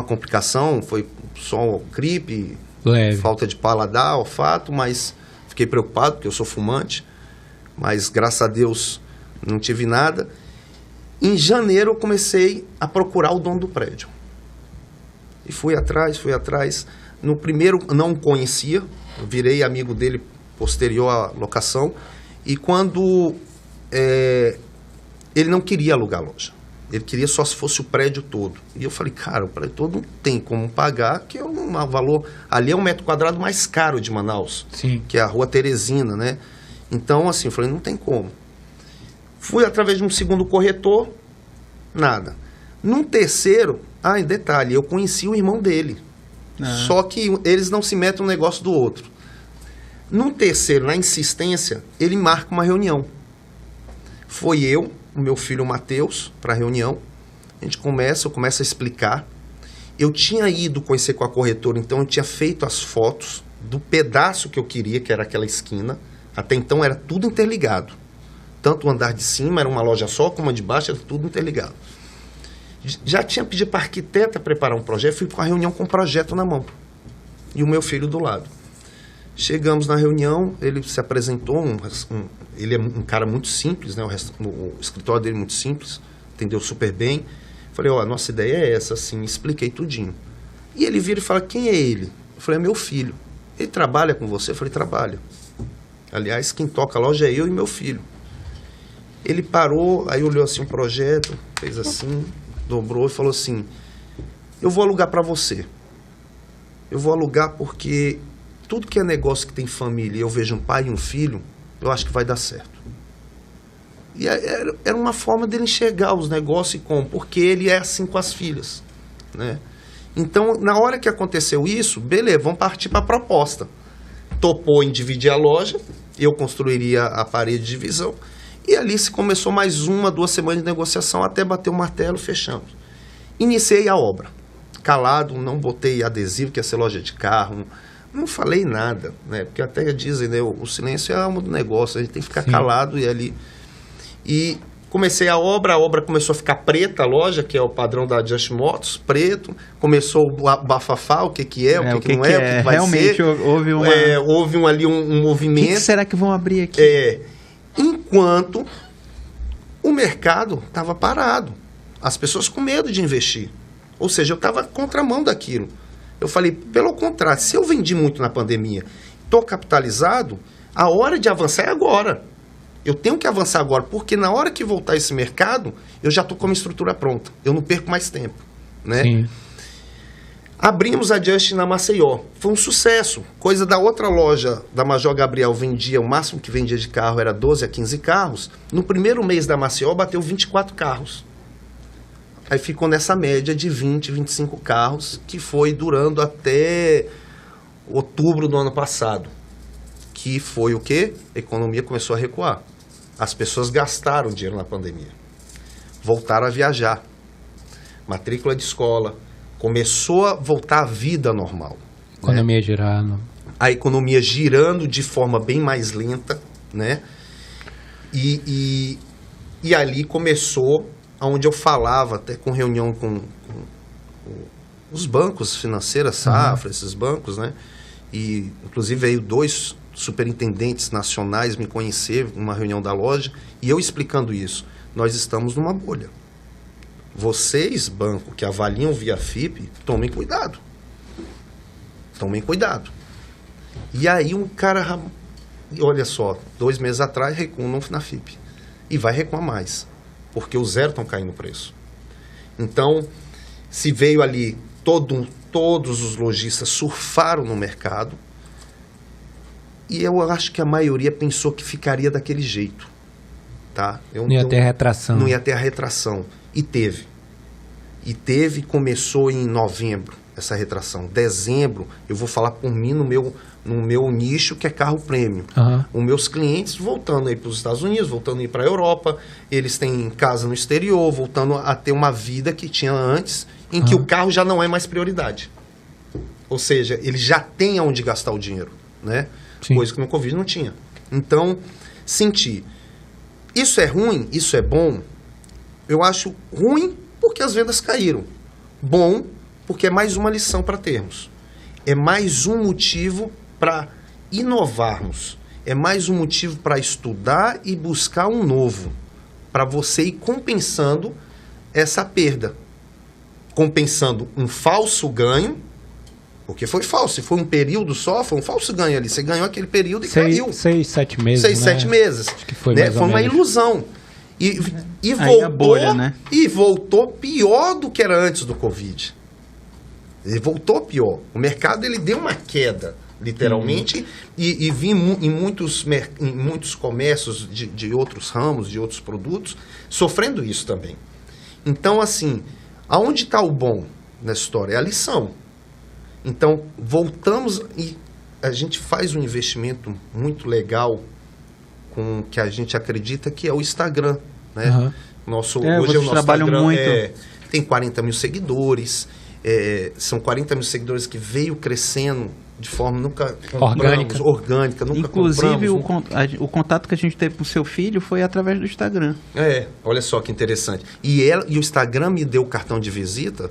complicação, foi só gripe, leve. Falta de paladar, olfato, mas fiquei preocupado porque eu sou fumante, mas graças a Deus não tive nada. Em janeiro eu comecei a procurar o dono do prédio. E fui atrás. No primeiro não conhecia, eu virei amigo dele posterior à locação, e quando ele não queria alugar a loja. Ele queria só se fosse o prédio todo. E eu falei, cara, o prédio todo não tem como pagar, que é um valor... Ali é um metro quadrado mais caro de Manaus. Sim. Que é a Rua Teresina, né? Então, assim, eu falei, não tem como. Fui através de um segundo corretor, nada. Num terceiro, em detalhe, eu conheci o irmão dele. Só que eles não se metem no negócio do outro. Num terceiro, na insistência, ele marca uma reunião. Foi eu, o meu filho Matheus, para a reunião. Eu começa a explicar. Eu tinha ido conhecer com a corretora, então eu tinha feito as fotos do pedaço que eu queria, que era aquela esquina. Até então era tudo interligado. Tanto o andar de cima era uma loja só, como a de baixo era tudo interligado. Já tinha pedido para a arquiteta preparar um projeto, fui com a reunião com o projeto na mão. E o meu filho do lado. Chegamos na reunião, ele se apresentou, ele é um cara muito simples, né? O escritório dele é muito simples, atendeu super bem. Falei, ó, a nossa ideia é essa, assim, expliquei tudinho. E ele vira e fala, quem é ele? Eu falei, é meu filho. Ele trabalha com você? Eu falei, trabalha. Aliás, quem toca a loja é eu e meu filho. Ele parou, aí olhou assim um projeto, fez assim, dobrou e falou assim, eu vou alugar para você. Eu vou alugar porque tudo que é negócio que tem família e eu vejo um pai e um filho, eu acho que vai dar certo. E era uma forma dele enxergar os negócios e como, porque ele é assim com as filhas, né? Então, na hora que aconteceu isso, beleza, vamos partir para a proposta. Topou em dividir a loja, eu construiria a parede de divisão, e ali se começou mais 1, 2 semanas de negociação até bater o martelo, fechamos. Iniciei a obra. Calado, não botei adesivo, que ia ser loja de carro, não falei nada, né? Porque até dizem, né, o silêncio é a alma do negócio, a gente tem que ficar calado e ali... E comecei a obra começou a ficar preta, a loja, que é o padrão da Just Motos, preto. Começou o bafafá, o que é, o que não é, o que vai realmente ser. Houve uma... houve ali um movimento. O que será que vão abrir aqui? Enquanto o mercado estava parado. As pessoas com medo de investir. Ou seja, eu estava contramão daquilo. Eu falei, pelo contrário, se eu vendi muito na pandemia, estou capitalizado, a hora de avançar é agora. Eu tenho que avançar agora, porque na hora que voltar esse mercado, eu já estou com uma estrutura pronta. Eu não perco mais tempo, né? Sim. Abrimos a Just na Maceió. Foi um sucesso. Coisa da outra loja da Major Gabriel vendia, o máximo que vendia de carro era 12 a 15 carros. No primeiro mês da Maceió, bateu 24 carros. Aí ficou nessa média de 20, 25 carros, que foi durando até outubro do ano passado. Que foi o quê? A economia começou a recuar. As pessoas gastaram dinheiro na pandemia. Voltaram a viajar. Matrícula de escola. Começou a voltar a vida normal. Economia girando. A economia girando de forma bem mais lenta, né? E ali começou, onde eu falava, até com reunião com os bancos financeiros, Safra, esses bancos, né? E, inclusive, veio 2 superintendentes nacionais me conhecer numa reunião da loja, e eu explicando isso. Nós estamos numa bolha. Vocês, banco, que avaliam via FIP, tomem cuidado. Tomem cuidado. E aí um cara, olha só, 2 meses atrás recuam na FIP. E vai recuar mais, porque os zero estão caindo o preço. Então, se veio ali, todos os lojistas surfaram no mercado, e eu acho que a maioria pensou que ficaria daquele jeito. Tá? Não ia ter retração. Não ia ter a retração. E teve, começou em novembro, essa retração. Dezembro, eu vou falar por mim no meu nicho, que é carro premium. Os meus clientes voltando aí para os Estados Unidos, voltando aí para a Europa, eles têm casa no exterior, voltando a ter uma vida que tinha antes, em que o carro já não é mais prioridade. Ou seja, ele já tem aonde gastar o dinheiro, né? Sim. Coisa que no Covid não tinha. Então, senti. Isso é ruim? Isso é bom? Eu acho ruim porque as vendas caíram. Bom porque é mais uma lição para termos. É mais um motivo para inovarmos. É mais um motivo para estudar e buscar um novo. Para você ir compensando essa perda. Compensando um falso ganho. Porque foi falso, se foi um período só, foi um falso ganho ali. Você ganhou aquele período e caiu. 6, 7 meses, 6, 7 meses. Acho que foi, né? mais ou Foi uma menos. ilusão. E Aí a voltou, bolha, né? E voltou pior do que era antes do Covid. Ele voltou pior. O mercado ele deu uma queda, literalmente, e vi em muitos comércios de outros ramos, de outros produtos, sofrendo isso também. Então, assim, aonde está o bom nessa história? É a lição. Então, voltamos e a gente faz um investimento muito legal com que a gente acredita que é o Instagram, né? Hoje o nosso trabalham Instagram muito. Tem 40 mil seguidores, são 40 mil seguidores que veio crescendo de forma nunca orgânica, nunca Inclusive, compramos. o contato que a gente teve com o seu filho foi através do Instagram. Olha só que interessante. E o Instagram me deu o cartão de visita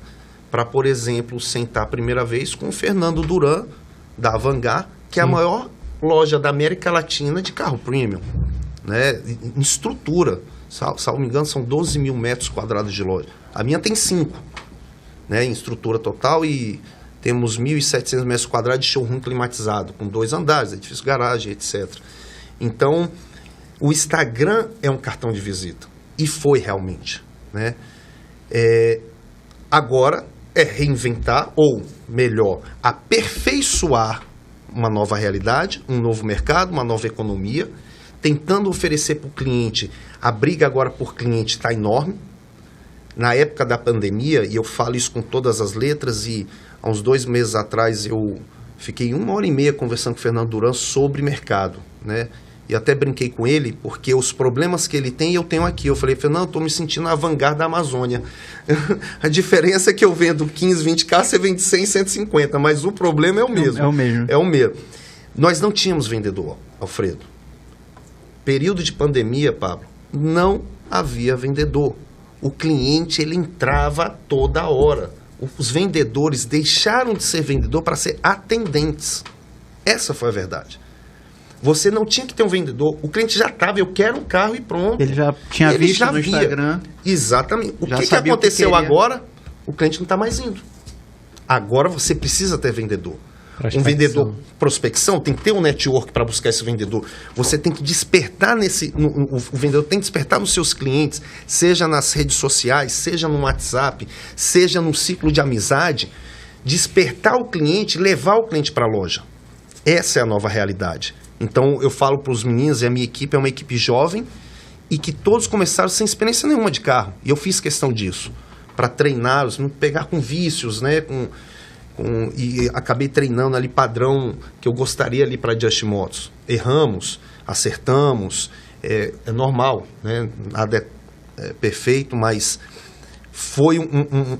para, por exemplo, sentar a primeira vez com o Fernando Duran, da Avangar, que é a maior loja da América Latina de carro premium. né? Em estrutura. Salvo me engano, são 12 mil metros quadrados de loja. A minha tem 5, né? Em estrutura total, e temos 1.700 metros quadrados de showroom climatizado, com 2 andares, edifício garagem, etc. Então, o Instagram é um cartão de visita. E foi realmente, né? Agora é reinventar, ou melhor, aperfeiçoar uma nova realidade, um novo mercado, uma nova economia, tentando oferecer para o cliente. A briga agora por cliente está enorme. Na época da pandemia, e eu falo isso com todas as letras, e há uns 2 meses atrás eu fiquei 1h30 conversando com o Fernando Duran sobre mercado, né? E até brinquei com ele, porque os problemas que ele tem, eu tenho aqui. Eu falei, Fernando, estou me sentindo a vanguarda da Amazônia. A diferença é que eu vendo 15, 20K, você vende 100, 150, mas o problema é o mesmo. É o mesmo. É o mesmo. Nós não tínhamos vendedor, Alfredo. Período de pandemia, Pablo, não havia vendedor. O cliente, ele entrava toda hora. Os vendedores deixaram de ser vendedor para ser atendentes. Essa foi a verdade. Você não tinha que ter um vendedor. O cliente já estava, eu quero um carro e pronto. Ele já tinha visto no Instagram. Exatamente. O Já que sabia o que aconteceu queria. agora? O cliente não está mais indo. Agora você precisa ter vendedor. Prospecção. Um vendedor, prospecção, tem que ter um network para buscar esse vendedor. Você tem que despertar o vendedor tem que despertar nos seus clientes, seja nas redes sociais, seja no WhatsApp, seja no ciclo de amizade, despertar o cliente, levar o cliente para a loja. Essa é a nova realidade. Então eu falo para os meninos, e a minha equipe é uma equipe jovem, e que todos começaram sem experiência nenhuma de carro. E eu fiz questão disso, para treiná-los, não pegar com vícios, né? E acabei treinando ali padrão que eu gostaria ali para Just Motos. Erramos, acertamos, é normal, né? Nada é perfeito, mas foi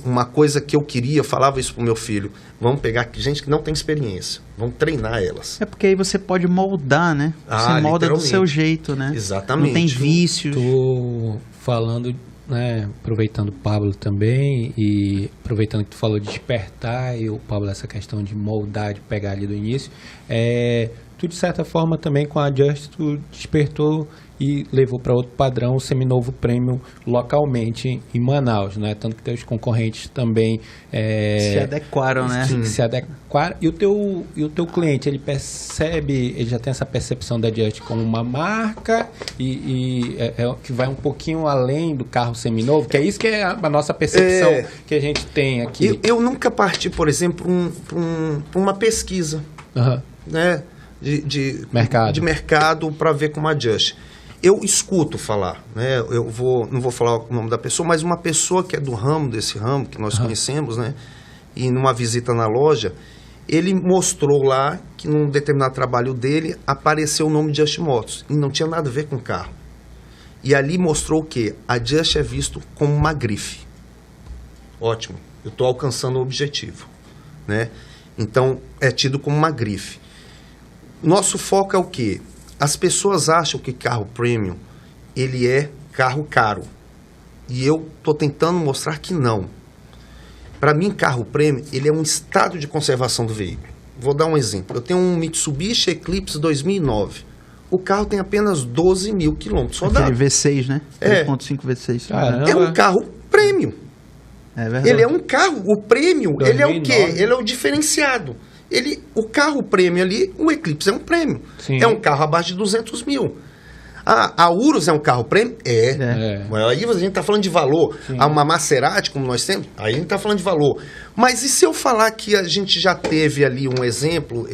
uma coisa que eu queria, eu falava isso pro meu filho, vamos pegar gente que não tem experiência, vamos treinar elas. É porque aí você pode moldar, né? Você molda do seu jeito, né? Exatamente. Não tem vícios. Tô falando, né, aproveitando o Pablo também, e aproveitando que tu falou de despertar, e o Pablo, essa questão de moldar, de pegar ali do início, tu de certa forma também com a Just, tu despertou e levou para outro padrão o seminovo Premium localmente em Manaus, né? Tanto que teus concorrentes também Se adequaram, né? se adequaram. E o teu cliente, ele percebe, ele já tem essa percepção da Just como uma marca que vai um pouquinho além do carro seminovo, que é isso que é a nossa percepção que a gente tem aqui. Eu nunca parti, por exemplo, para uma pesquisa, né? De mercado para ver como a Just. Eu escuto falar, né? Não vou falar o nome da pessoa, mas uma pessoa que é do ramo, desse ramo, que nós conhecemos, né? E numa visita na loja, ele mostrou lá que num determinado trabalho dele apareceu o nome de Just Motos, e não tinha nada a ver com carro. E ali mostrou o quê? A Just é visto como uma grife. Ótimo, eu estou alcançando o objetivo, né? Então, é tido como uma grife. Nosso foco é o quê? As pessoas acham que carro premium, ele é carro caro. E eu estou tentando mostrar que não. Para mim, carro premium, ele é um estado de conservação do veículo. Vou dar um exemplo. Eu tenho um Mitsubishi Eclipse 2009. O carro tem apenas 12 mil quilômetros rodados. Aquele V6, né? 3.5 V6. Caramba. É um carro premium. É verdade. Ele é um carro, o premium, 2009. ele é o quê? Ele é o diferenciado. O carro premium ali, o Eclipse é um premium. Sim. É um carro abaixo de 200 mil. A Urus é um carro premium? Aí a gente está falando de valor. Uma Maserati, como nós temos, aí a gente está falando de valor. Mas e se eu falar que a gente já teve ali um exemplo,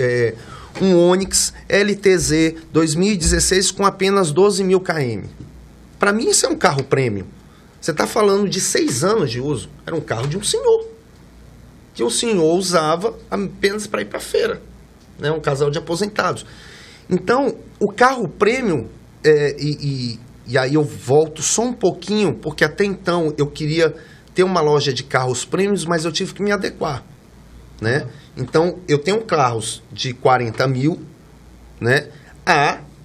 um Onix LTZ 2016 com apenas 12 mil km? Para mim isso é um carro premium. Você está falando de 6 anos de uso. Era um carro de um senhor. Que o senhor usava apenas para ir para a feira, né? Um casal de aposentados. Então, o carro premium, e aí eu volto só um pouquinho, porque até então eu queria ter uma loja de carros premiums, mas eu tive que me adequar, né? Então, eu tenho carros de 40 mil, né?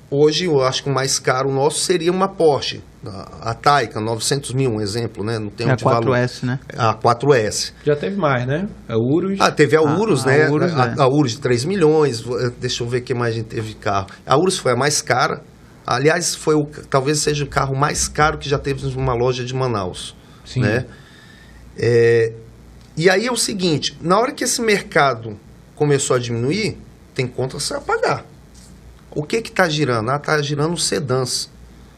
Hoje, eu acho que o mais caro nosso seria uma Porsche, a Taycan, 900 mil, um exemplo, né? Não tem É a de valor. 4S, né? A 4S. Já teve mais, né? A Urus. Teve a Urus, né? A Urus, a Urus de 3 milhões. Deixa eu ver o que mais a gente teve de carro. A Urus foi a mais cara, Aliás, talvez seja o carro mais caro que já teve numa loja de Manaus. Sim. Né? E aí é o seguinte, na hora que esse mercado começou a diminuir, tem contas a pagar. O que está girando? Está girando os sedãs.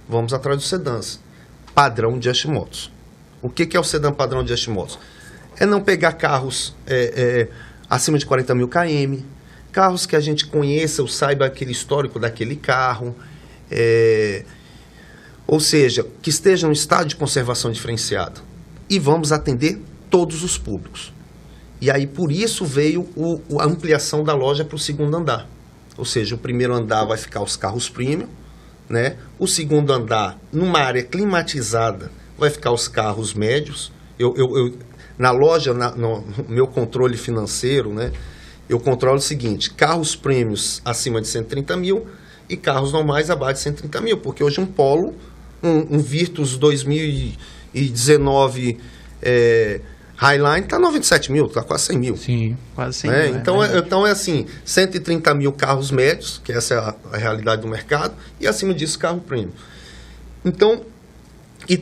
Vamos atrás dos sedãs. Padrão de Just Motors. O que é o sedã padrão de Just Motors? É não pegar carros acima de 40 mil km, carros que a gente conheça ou saiba aquele histórico daquele carro, ou seja, que esteja em estado de conservação diferenciada. E vamos atender todos os públicos. E aí, por isso, veio a ampliação da loja para o segundo andar. Ou seja, o primeiro andar vai ficar os carros premium, né? O segundo andar, numa área climatizada, vai ficar os carros médios. Na loja, no meu controle financeiro, né? Eu controlo o seguinte, carros prêmios acima de 130 mil e carros normais abaixo de 130 mil. Porque hoje um Polo, um Virtus 2019 Highline está 97 mil, está quase 100 mil. Sim, quase 100 né? mil. Então é assim, 130 mil carros médios, que essa é a realidade do mercado, e acima disso carro premium. Então,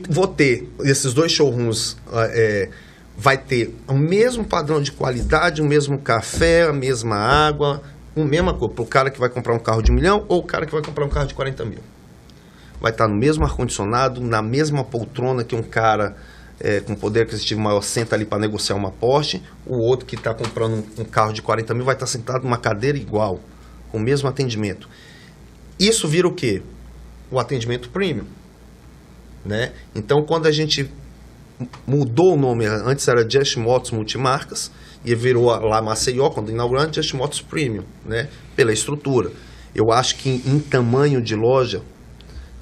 vou ter esses dois showrooms, vai ter o mesmo padrão de qualidade, o mesmo café, a mesma água, a mesma coisa, para o cara que vai comprar um carro de 1 milhão ou o cara que vai comprar um carro de 40 mil. Vai estar no mesmo ar-condicionado, na mesma poltrona que um cara com poder aquisitivo maior senta ali para negociar uma Porsche, o outro que está comprando um carro de 40 mil vai estar sentado numa cadeira igual, com o mesmo atendimento. Isso vira o quê? O atendimento premium. Né? Então, quando a gente mudou o nome, antes era Just Motors Multimarcas, e virou lá Maceió, quando inaugurou, Just Motors Premium, né? Pela estrutura. Eu acho que em tamanho de loja,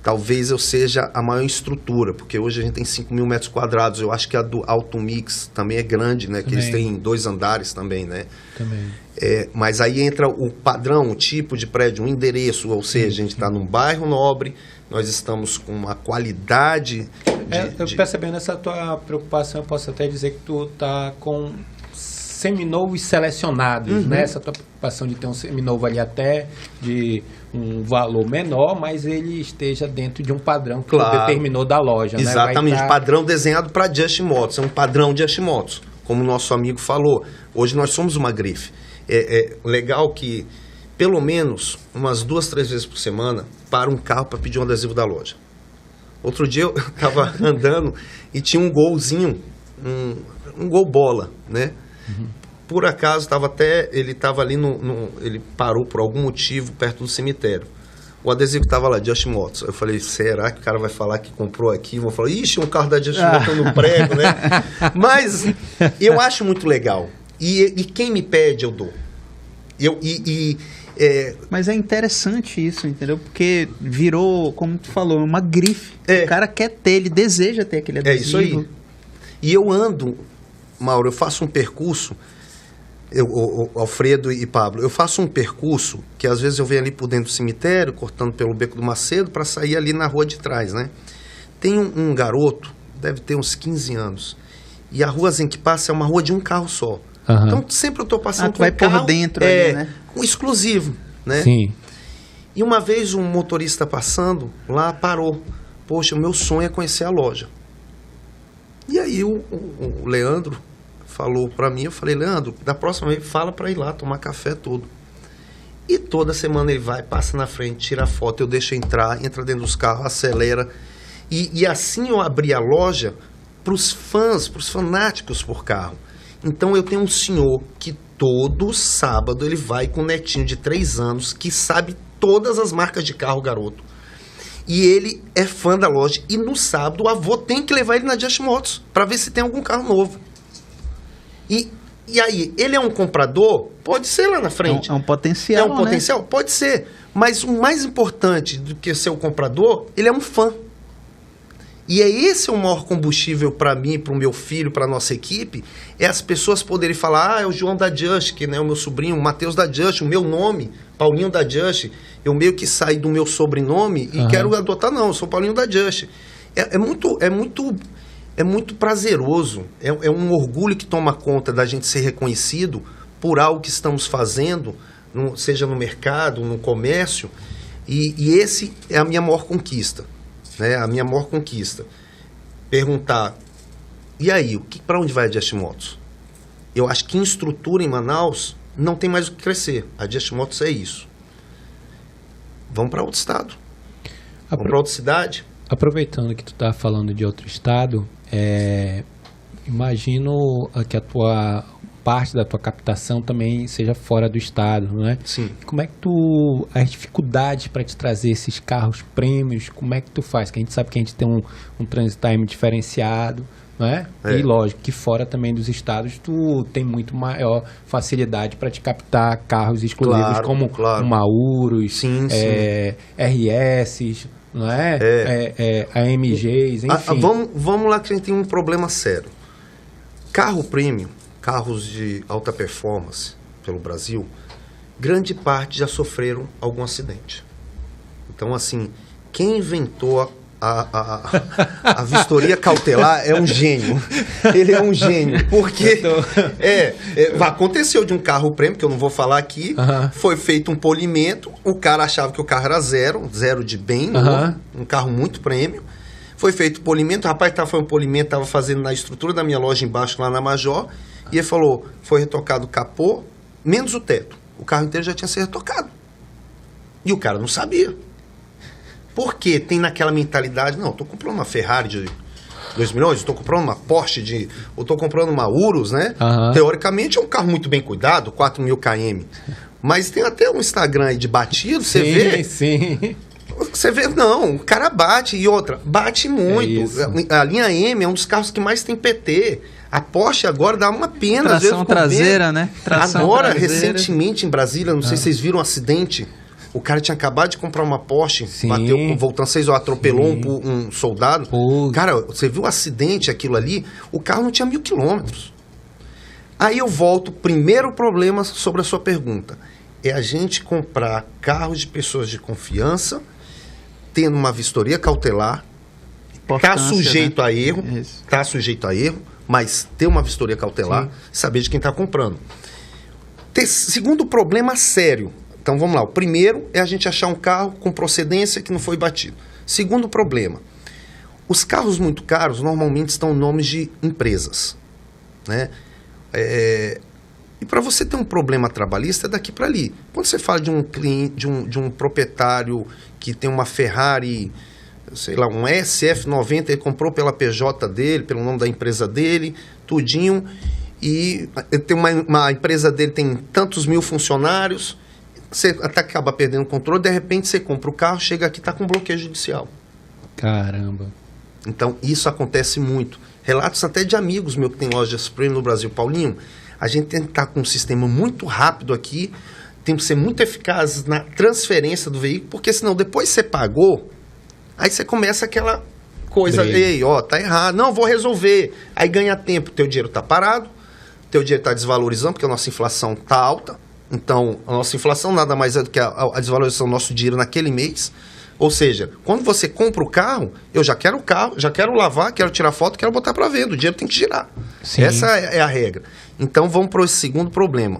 talvez eu seja a maior estrutura, porque hoje a gente tem 5 mil metros quadrados. Eu acho que a do Automix também é grande, né? Que eles têm 2 andares também, né? Também. Mas aí entra o padrão, o tipo de prédio, o endereço, ou seja, a gente está num bairro nobre, nós estamos com uma qualidade Percebendo essa tua preocupação, eu posso até dizer que tu está com seminovos selecionados, né? Essa tua preocupação de ter um seminovo ali até de um valor menor, mas ele esteja dentro de um padrão que tu determinou da loja. Exatamente, né? Padrão desenhado para Just Motors, é um padrão de Just Motors, como o nosso amigo falou. Hoje nós somos uma grife. É legal que, pelo menos, umas 2, 3 vezes por semana, para um carro para pedir um adesivo da loja. Outro dia eu estava andando e tinha um golzinho, um gol bola, né? Por acaso, ele estava ali, ele parou por algum motivo perto do cemitério. O adesivo estava lá, Just Motors. Eu falei, será que o cara vai falar que comprou aqui? Vão falar, ixi, um carro da Just Motors no prego, né? Mas eu acho muito legal. E quem me pede, eu dou. Mas é interessante isso, entendeu? Porque virou, como tu falou, uma grife. O cara quer ter, ele deseja ter aquele adesivo. É isso aí. E eu ando, Mauro, eu faço um percurso, Alfredo e Pablo, eu faço um percurso que às vezes eu venho ali por dentro do cemitério, cortando pelo Beco do Macedo, para sair ali na rua de trás, né? Tem um garoto, deve ter uns 15 anos, e a ruazinha que passa é uma rua de um carro só. Então sempre eu estou passando com vai um carro por dentro ali, né? Um exclusivo, né? Sim. E uma vez um motorista passando lá parou. Poxa, o meu sonho é conhecer a loja. E aí o Leandro falou para mim, eu falei, Leandro, da próxima vez fala para ir lá tomar café todo. E toda semana ele vai, passa na frente, tira foto, eu deixo entrar, entra dentro dos carros, acelera. E assim eu abri a loja para os fãs, para os fanáticos por carro. Então eu tenho um senhor que todo sábado ele vai com um netinho de 3 anos que sabe todas as marcas de carro, garoto. E ele é fã da loja. E no sábado o avô tem que levar ele na Just Motors para ver se tem algum carro novo. E aí, ele é um comprador? Pode ser lá na frente. É um potencial, É um potencial? Pode ser. Mas o mais importante do que ser o comprador, ele é um fã. E esse o maior combustível para mim, para o meu filho, para a nossa equipe, é as pessoas poderem falar, é o João da Just, que é o meu sobrinho, o Matheus da Just, o meu nome, Paulinho da Just. Eu meio que saí do meu sobrenome e quero adotar, não, eu sou Paulinho da Just. É muito prazeroso, é um orgulho que toma conta da gente ser reconhecido por algo que estamos fazendo, seja no mercado, no comércio, E esse é a minha maior conquista, né? A minha maior conquista. Perguntar, e aí, para onde vai a Just Motos? Eu acho que em estrutura em Manaus não tem mais o que crescer. A Just Motos é isso. Vamos para outro estado. Vamos para outra cidade. Aproveitando que tu tá falando de outro estado, imagino que a tua parte da tua captação também seja fora do estado, não é? Sim. Como é que as dificuldades para te trazer esses carros prêmios, como é que tu faz? Que a gente sabe que a gente tem um transit time diferenciado, não é? E lógico que fora também dos estados tu tem muito maior facilidade para te captar carros exclusivos, como uma Urus, RS, não é? AMGs, enfim. Vamos lá que a gente tem um problema sério. Carro premium, carros de alta performance pelo Brasil, grande parte já sofreram algum acidente. Então, assim, quem inventou a vistoria cautelar é um gênio. Ele é um gênio. Porque aconteceu de um carro prêmio, que eu não vou falar aqui, foi feito um polimento, o cara achava que o carro era zero de bem, um carro muito prêmio. Foi feito polimento, o rapaz foi um polimento, estava fazendo na estrutura da minha loja embaixo, lá na Major, e ele falou, foi retocado o capô, menos o teto. O carro inteiro já tinha sido retocado. E o cara não sabia. Por quê? Tem naquela mentalidade, não, estou comprando uma Ferrari de 2 milhões, estou comprando uma Porsche ou estou comprando uma Urus, né? Teoricamente é um carro muito bem cuidado, 4 mil km. Mas tem até um Instagram aí de batido, você vê... Sim. Você vê, não, o cara bate. E outra, bate muito. A linha M é um dos carros que mais tem PT. A Porsche agora dá uma pena. Tração traseira, né? Agora, recentemente em Brasília, não sei se vocês viram um acidente. O cara tinha acabado de comprar uma Porsche, bateu, voltando 6 horas, atropelou um soldado. Cara, você viu o acidente, aquilo ali? O carro não tinha 1.000 quilômetros. Aí eu volto, primeiro problema sobre a sua pergunta. É a gente comprar carros de pessoas de confiança, tendo uma vistoria cautelar, está sujeito a erro, mas ter uma vistoria cautelar, saber de quem está comprando. Segundo problema sério. Então vamos lá, o primeiro é a gente achar um carro com procedência que não foi batido. Segundo problema, os carros muito caros normalmente estão em nomes de empresas, né? E para você ter um problema trabalhista é daqui para ali. Quando você fala de um cliente, de um proprietário que tem uma Ferrari, sei lá, um SF90, ele comprou pela PJ dele, pelo nome da empresa dele, tudinho, e tem uma empresa dele tem tantos mil funcionários, você até acaba perdendo o controle, de repente você compra o carro, chega aqui e está com bloqueio judicial. Caramba. Então isso acontece muito. Relatos até de amigos meus que tem lojas premium no Brasil. Paulinho, a gente tem que estar com um sistema muito rápido aqui, tem que ser muito eficaz na transferência do veículo, porque senão depois você pagou, aí você começa aquela coisa, ei, ó, tá errado, não, vou resolver. Aí ganha tempo, teu dinheiro tá parado, teu dinheiro tá desvalorizando, porque a nossa inflação tá alta, então a nossa inflação nada mais é do que a desvalorização do nosso dinheiro naquele mês. Ou seja, quando você compra o carro, eu já quero o carro, já quero lavar, quero tirar foto, quero botar para venda. O dinheiro tem que girar. Sim. Essa é a regra. Então vamos para esse segundo problema.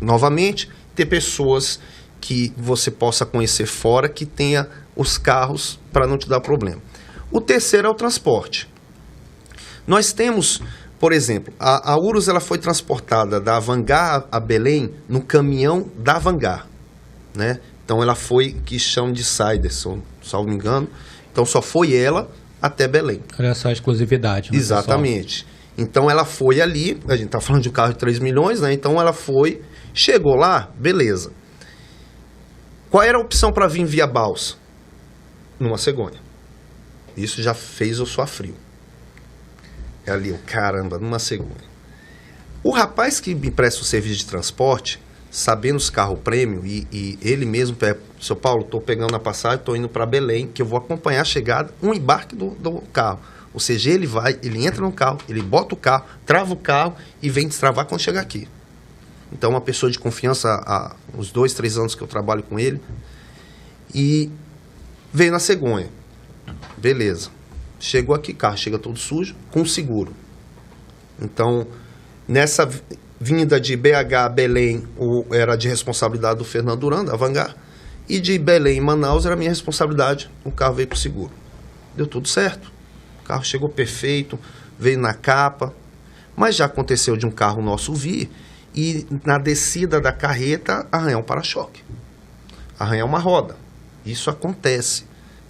Novamente, ter pessoas que você possa conhecer fora, que tenha os carros para não te dar problema. O terceiro é o transporte. Nós temos, por exemplo, a Urus ela foi transportada da Avangar a Belém no caminhão da Avangar, né? Então ela foi, que chamam de Siderson, salvo me engano. Então só foi ela até Belém. Olha só a exclusividade. Né, exatamente. Pessoal? Então ela foi ali, a gente está falando de um carro de 3 milhões, né? Então ela foi, chegou lá, beleza. Qual era a opção para vir via balsa? Numa cegonha. Isso já fez eu suar frio. É ali, caramba, numa cegonha. O rapaz que me presta o serviço de transporte, sabendo os carros prêmio, e ele mesmo, seu Paulo, estou pegando a passagem, estou indo para Belém, que eu vou acompanhar a chegada, um embarque do carro. Ou seja, ele entra no carro, ele bota o carro, trava o carro e vem destravar quando chegar aqui. Então, uma pessoa de confiança, há uns 2, 3 anos que eu trabalho com ele, e veio na cegonha. Beleza. Chegou aqui, carro chega todo sujo, com seguro. Então, nessa vinda de BH a Belém, era de responsabilidade do Fernando Duran, da Avangar, E de Belém em Manaus era minha responsabilidade, o carro veio com seguro. Deu tudo certo. O carro chegou perfeito, veio na capa. Mas já aconteceu de um carro nosso vir e na descida da carreta arranhar um para-choque. Arranhar uma roda. Isso acontece.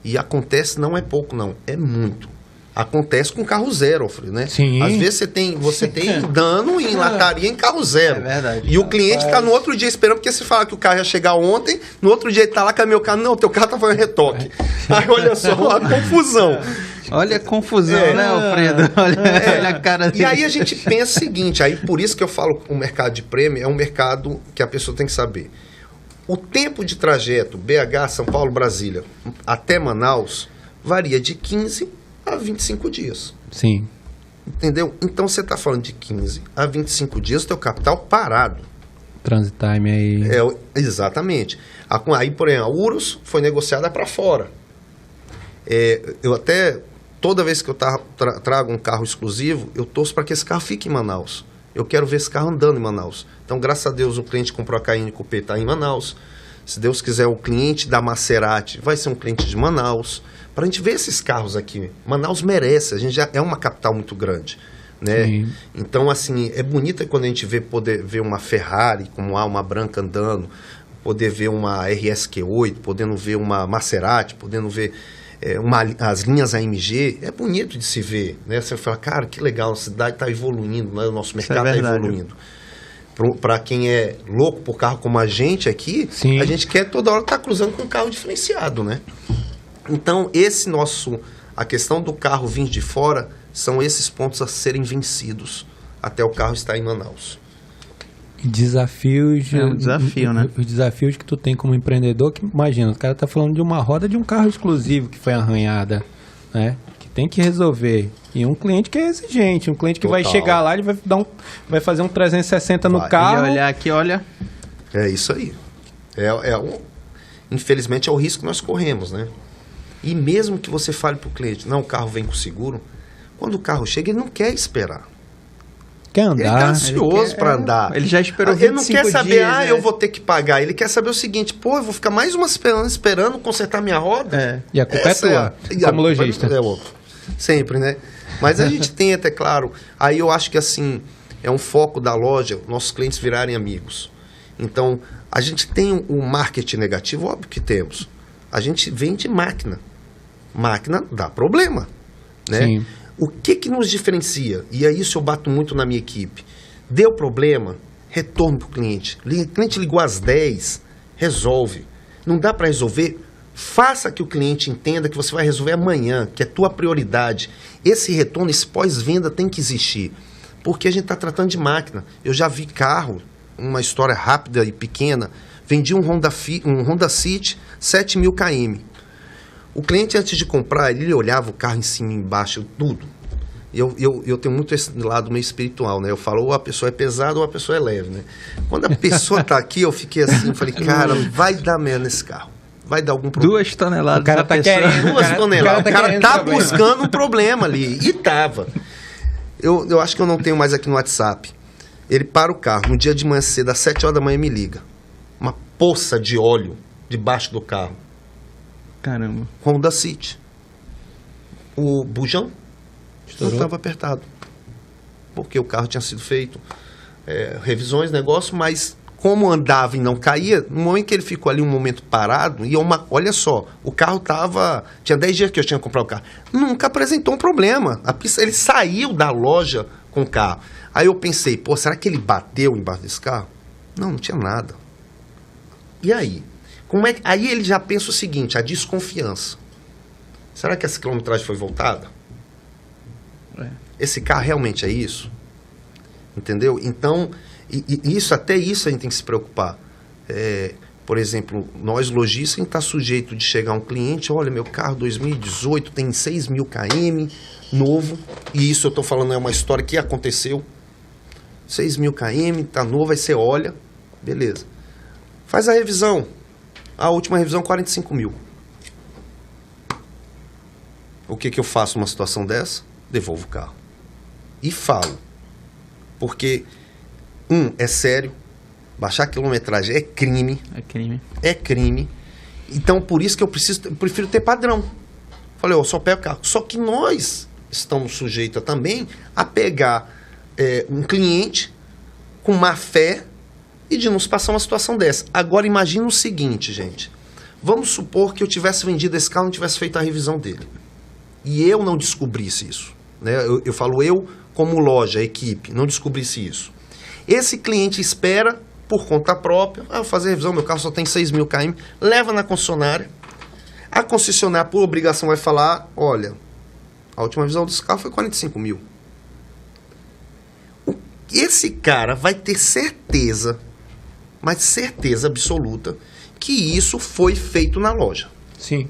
E acontece não é pouco, não. É muito. Acontece com carro zero, Alfredo, né? Sim. Às vezes você tem dano em lataria em carro zero. É verdade. E o cliente está no outro dia esperando, porque você fala que o carro ia chegar ontem, no outro dia ele está lá com o meu carro. Não, teu carro tá fazendo retoque. Aí olha só a confusão. Olha a confusão, né, Alfredo? Olha a cara dele. E aí a gente pensa o seguinte, aí por isso que eu falo que o mercado de prêmio é um mercado que a pessoa tem que saber. O tempo de trajeto BH, São Paulo, Brasília, até Manaus, varia de 15 a 25 dias. Sim. Entendeu? Então você está falando de 15 a 25 dias, teu capital parado. Transit time aí. Exatamente. Aí, porém, a Urus foi negociada para fora. Eu até, toda vez que eu trago um carro exclusivo, eu torço para que esse carro fique em Manaus. Eu quero ver esse carro andando em Manaus. Então, graças a Deus, o cliente comprou a Cayenne Coupé, está em Manaus. Se Deus quiser, o cliente da Maserati vai ser um cliente de Manaus. Para a gente ver esses carros aqui. Manaus merece, a gente já é uma capital muito grande. Né? Sim. Então, assim, é bonito quando a gente poder ver uma Ferrari, como há uma branca andando, poder ver uma RSQ8, podendo ver uma Maserati, podendo ver as linhas AMG. É bonito de se ver. Né? Você fala, cara, que legal, a cidade está evoluindo, né? O nosso mercado está evoluindo. Para quem é louco por carro como a gente aqui, Sim. A gente quer toda hora estar cruzando com um carro diferenciado, né? Então, a questão do carro vir de fora, são esses pontos a serem vencidos até o carro estar em Manaus. Desafios. É um desafio, né? Os desafios que tu tem como empreendedor, que imagina, o cara tá falando de uma roda de um carro exclusivo que foi arranhada, né? Que tem que resolver. E um cliente que é exigente, um cliente que vai chegar lá, ele vai fazer um 360 no carro. E olhar aqui, olha. É isso aí. Infelizmente é o risco que nós corremos, né? E mesmo que você fale para o cliente, não, o carro vem com seguro, quando o carro chega, ele não quer esperar. Quer andar. Ele está ansioso para andar. Ele já esperou 25 Ele não quer saber, dias, eu vou ter que pagar. Ele quer saber o seguinte, eu vou ficar mais uma semana esperando consertar minha roda. E a culpa é tua, como lojista. Sempre, né? Mas a gente tem até, claro, aí eu acho que assim, é um foco da loja, nossos clientes virarem amigos. Então, a gente tem o marketing negativo, óbvio que temos. A gente vende máquina. Máquina dá problema, né? Sim. O que nos diferencia? E é isso eu bato muito na minha equipe. Deu problema, retorno para o cliente. O cliente ligou às 10, resolve. Não dá para resolver? Faça que o cliente entenda que você vai resolver amanhã, que é tua prioridade. Esse retorno, esse pós-venda tem que existir. Porque a gente está tratando de máquina. Eu já vi carro, uma história rápida e pequena, vendi um Honda City, 7.000 km. O cliente, antes de comprar, ele olhava o carro em cima e embaixo, tudo. Eu tenho muito esse lado meio espiritual, né? Eu falo, ou a pessoa é pesada ou a pessoa é leve, né? Quando a pessoa tá aqui, eu fiquei assim, falei, cara, vai dar merda nesse carro. Vai dar algum problema. 2 toneladas. O cara tá querendo. 2 toneladas. O cara tá problema. buscando um problema ali. E tava. Eu acho que eu não tenho mais aqui no WhatsApp. Ele para o carro, no dia de manhã cedo, às 7 horas da manhã, me liga. Uma poça de óleo debaixo do carro. Caramba. Honda City. O bujão Estourou. não estava apertado. Porque o carro tinha sido feito revisões, negócio, mas como andava e não caía, no momento que ele ficou ali um momento parado, olha só, o carro tinha 10 dias que eu tinha comprado o carro, nunca apresentou um problema. Ele saiu da loja com o carro. Aí eu pensei, será que ele bateu embaixo desse carro? Não tinha nada. E aí? Aí ele já pensa o seguinte, a desconfiança. Será que essa quilometragem foi voltada? Esse carro realmente é isso? Entendeu? Então, até isso a gente tem que se preocupar. Por exemplo, nós lojistas, a gente está sujeito de chegar um cliente, olha, meu carro 2018 tem 6.000 km, novo, e isso eu estou falando é uma história que aconteceu. 6.000 km, tá novo, aí você olha, beleza. Faz a revisão. A última revisão, 45.000. O que eu faço numa situação dessa? Devolvo o carro. E falo. Porque, é sério, baixar a quilometragem é crime. É crime. É crime. Então, por isso que eu prefiro ter padrão. Falei, eu só pego carro. Só que nós estamos sujeitos também a pegar um cliente com má fé e de nos passar uma situação dessa. Agora, imagina o seguinte, gente. Vamos supor que eu tivesse vendido esse carro e não tivesse feito a revisão dele. E eu não descobrisse isso. Né? Eu falo eu como loja, equipe, não descobrisse isso. Esse cliente espera, por conta própria, vou fazer a revisão, meu carro só tem 6.000 km, leva na concessionária. A concessionária, por obrigação, vai falar, olha, a última revisão desse carro foi 45 mil. Esse cara vai ter certeza, mas certeza absoluta, que isso foi feito na loja. Sim.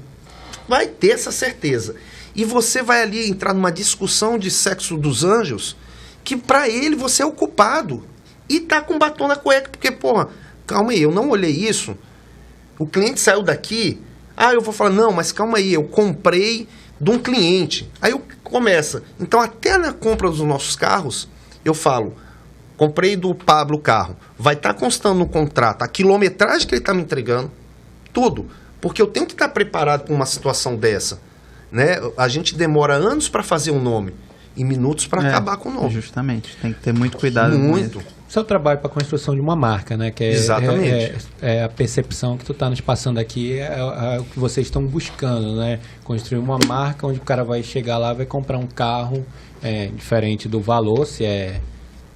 Vai ter essa certeza. E você vai ali entrar numa discussão de sexo dos anjos, que para ele você é o culpado. E tá com batom na cueca, porque, porra, calma aí, eu não olhei isso. O cliente saiu daqui, eu vou falar, não, mas calma aí, eu comprei de um cliente. Aí eu começa. Então, até na compra dos nossos carros, eu falo, comprei do Pablo o carro. Vai estar constando no contrato a quilometragem que ele está me entregando, tudo. Porque eu tenho que estar preparado para uma situação dessa. Né? A gente demora anos para fazer um nome e minutos para acabar com o nome. Justamente, tem que ter muito cuidado. Muito. Seu trabalho para a construção de uma marca, né? Que Exatamente. É a percepção que tu está nos passando aqui, é o que vocês estão buscando, né? Construir uma marca onde o cara vai chegar lá, vai comprar um carro diferente do valor, se é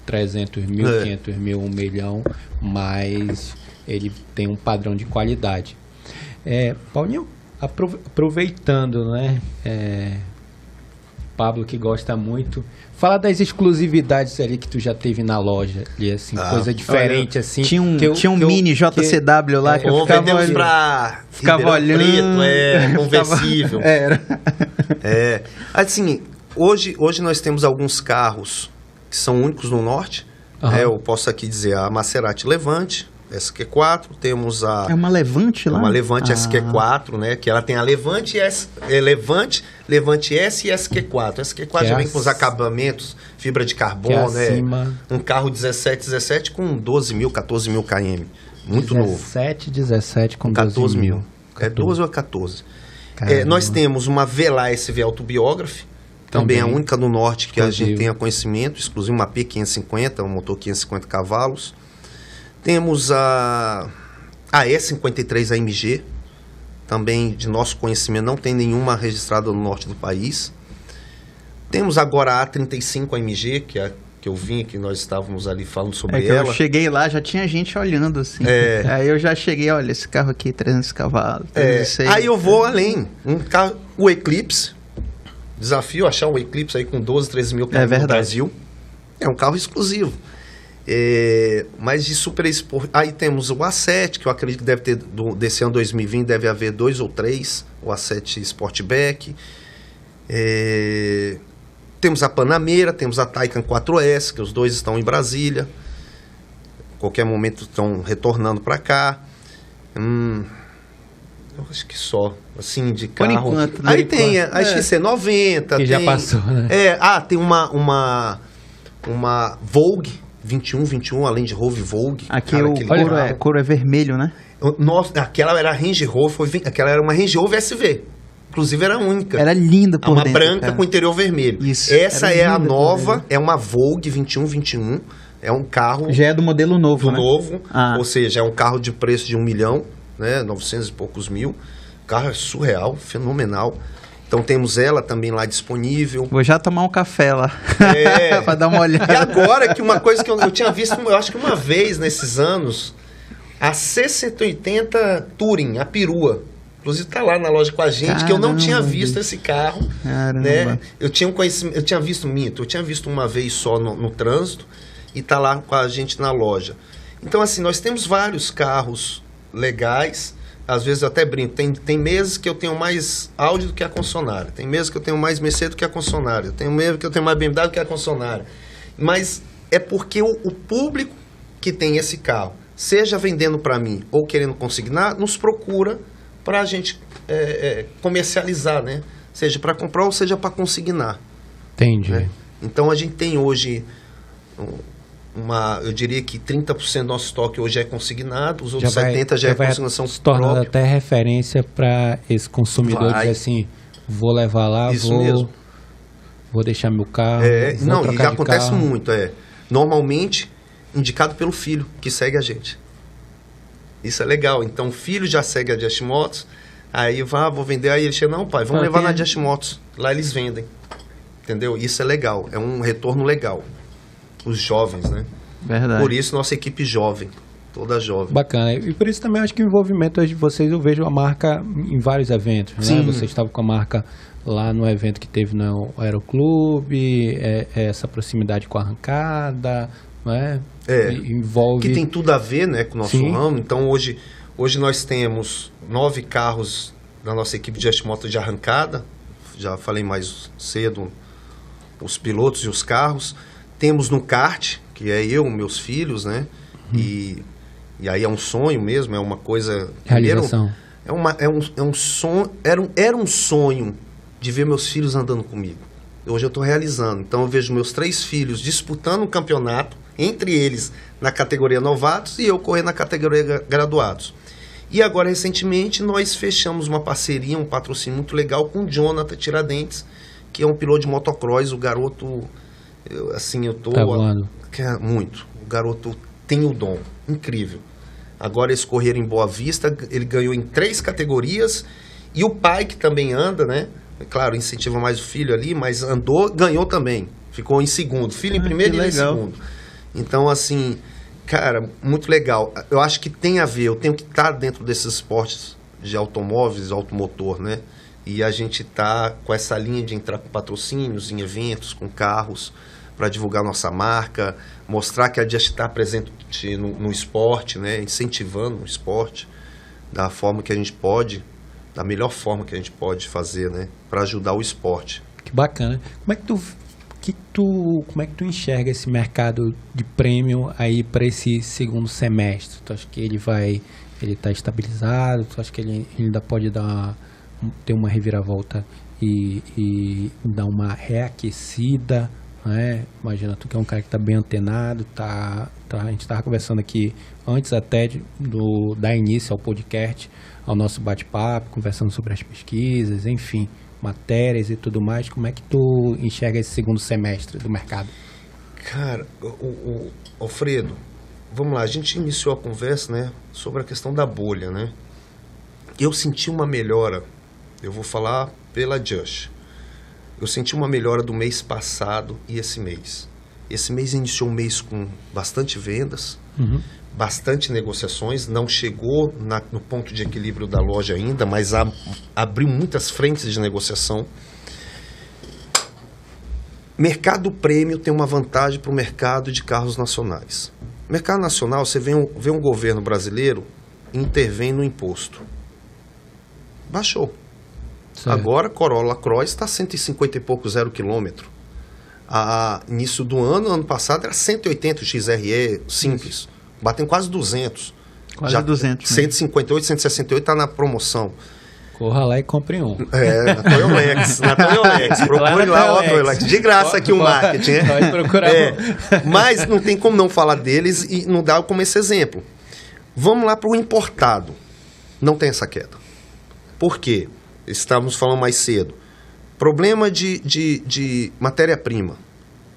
300 mil, 500 mil, 1 milhão, mas ele tem um padrão de qualidade. Paulinho, aproveitando, né? Pablo que gosta muito, fala das exclusividades ali que tu já teve na loja, ali, assim, coisa diferente, assim. Tinha um mini JCW lá que eu ficava olhando. Ficava olhando. Preto, conversível. Era. Assim, hoje nós temos alguns carros que são únicos no norte. Eu posso aqui dizer a Maserati Levante, SQ4, temos a... É uma Levante lá? Uma Levante SQ4, né? Que ela tem a Levante S e SQ4. SQ4 já vem com os acabamentos, fibra de carbono, né? Um carro 17 com 12 mil, 14 mil km. Muito novo. 17 com 14 mil. 12 ou 14. Nós temos uma Velar SV Autobiography, também a única no norte que a gente tenha conhecimento, exclusive uma P550, um motor 550 cavalos. Temos a E53 AMG, também de nosso conhecimento, não tem nenhuma registrada no norte do país. Temos agora a A35 AMG, que eu vim, que nós estávamos ali falando sobre ela. Eu cheguei lá, já tinha gente olhando assim. Aí eu já cheguei, olha, esse carro aqui, 300 cavalos. 306, aí eu vou além. Um carro, o Eclipse, desafio achar um Eclipse aí com 12, 13 mil km no Brasil. É um carro exclusivo. Mas de super esporte. Aí temos o A7, que eu acredito que deve ter, desse ano 2020, deve haver 2 ou 3. O A7 Sportback. Temos a Panamera, temos a Taycan 4S, que os dois estão em Brasília. Qualquer momento estão retornando para cá. Eu acho que só, assim, de carro. Por enquanto. Aí tem a XC90. Que já passou, né? Tem uma Vogue 21, além de Rover Vogue. Aqui o couro é vermelho, né? Nossa, aquela era a Range Rover, aquela era uma Range Rover SV. Inclusive era a única. Era linda por dentro. Uma branca com interior vermelho. Isso. Essa é a nova, é uma Vogue 21. É um carro... Já é do modelo novo, né? Novo, ou seja, é um carro de preço de 1 milhão, né? 900 e poucos mil. O carro é surreal, fenomenal. Então temos ela também lá disponível. Vou já tomar um café lá, para dar uma olhada. E agora, que uma coisa que eu tinha visto, eu acho que uma vez nesses anos, a C180 Touring, a perua. Inclusive tá lá na loja com a gente, que eu não tinha visto esse carro. Né? Eu tinha visto uma vez só no trânsito e tá lá com a gente na loja. Então assim, nós temos vários carros legais. Às vezes eu até brinco, tem meses que eu tenho mais Audi do que a concessionária, tem meses que eu tenho mais Mercedes do que a concessionária, tem meses que eu tenho mais BMW do que a concessionária. Mas é porque o público que tem esse carro, seja vendendo para mim ou querendo consignar, nos procura para a gente comercializar, né? Seja para comprar ou seja para consignar. Entendi. Né? Então a gente tem hoje eu diria que 30% do nosso estoque hoje é consignado, os outros vai 70% já é vai consignação se tornando própria. até referência para esse consumidor Vai. dizer assim, vou levar lá, Isso mesmo. vou deixar meu carro, vou Não, e trocar de acontece carro. muito, normalmente indicado pelo filho que segue a gente. Isso é legal. Então o filho já segue a Just Motos, aí vou vender, aí ele chega, não pai, vamos levar na Just Motos, lá eles vendem. Entendeu? Isso é legal, é um retorno legal. Os jovens, né? Verdade. Por isso nossa equipe jovem, toda jovem. Bacana. E por isso também acho que o envolvimento de vocês, eu vejo a marca em vários eventos, né? Sim. Vocês estavam com a marca lá no evento que teve no Aeroclube, essa proximidade com a arrancada, né? Envolve... Que tem tudo a ver, né, com o nosso Sim. ramo. Então hoje nós temos 9 carros na nossa equipe de Just Moto de arrancada. Já falei mais cedo, os pilotos e os carros. Temos no kart, que é eu, meus filhos, né? E aí é um sonho mesmo, é uma coisa... Realização. Era um sonho de ver meus filhos andando comigo. Hoje eu estou realizando. Então eu vejo meus 3 filhos disputando um campeonato, entre eles na categoria novatos e eu correndo na categoria graduados. E agora, recentemente, nós fechamos uma parceria, um patrocínio muito legal com o Jonathan Tiradentes, que é um piloto de motocross. O garoto, eu tô... Tá voando. Muito. O garoto tem o dom. Incrível. Agora eles correram em Boa Vista, ele ganhou em 3 categorias. E o pai, que também anda, né? Claro, incentiva mais o filho ali, mas andou, ganhou também. Ficou em segundo. Filho em primeiro e ele em segundo. Então, assim... Cara, muito legal. Eu acho que tem a ver, eu tenho que estar dentro desses esportes de automóveis, automotor, né? E a gente tá com essa linha de entrar com patrocínios em eventos, com carros, para divulgar nossa marca, mostrar que a Just está presente no esporte, né? Incentivando o esporte da forma que a gente pode, da melhor forma que a gente pode fazer, né? Para ajudar o esporte. Que bacana. Como é que tu enxerga esse mercado de prêmio aí para esse segundo semestre? Tu acha que ele tá estabilizado? Tu acha que ele ainda pode ter uma reviravolta e dar uma reaquecida, né? Imagina, tu que é um cara que tá bem antenado, a gente estava conversando aqui antes até dar início ao podcast, ao nosso bate-papo, conversando sobre as pesquisas, enfim, matérias e tudo mais. Como é que tu enxerga esse segundo semestre do mercado? Cara, Alfredo, vamos lá, a gente iniciou a conversa, né, sobre a questão da bolha, né? Eu senti uma melhora, eu vou falar pela Just. Eu senti uma melhora do mês passado e esse mês. Esse mês iniciou um mês com bastante vendas, bastante negociações, não chegou no ponto de equilíbrio da loja ainda, mas abriu muitas frentes de negociação. Mercado prêmio tem uma vantagem para o mercado de carros nacionais. Mercado nacional, você vê um governo brasileiro intervém no imposto. Baixou. Certo. Agora, Corolla Cross está 150 e pouco 0 quilômetro. Início do ano passado, era 180 o XRE simples. Batendo quase 200. Quase 200. 158, 168 está na promoção. Corra lá e compre um. Na Toyolex. Procure lá o Toyolex. De graça aqui o marketing. Pode procurar. Mas não tem como não falar deles e não dar como esse exemplo. Vamos lá para o importado. Não tem essa queda. Por quê? Estávamos falando mais cedo. Problema de matéria-prima.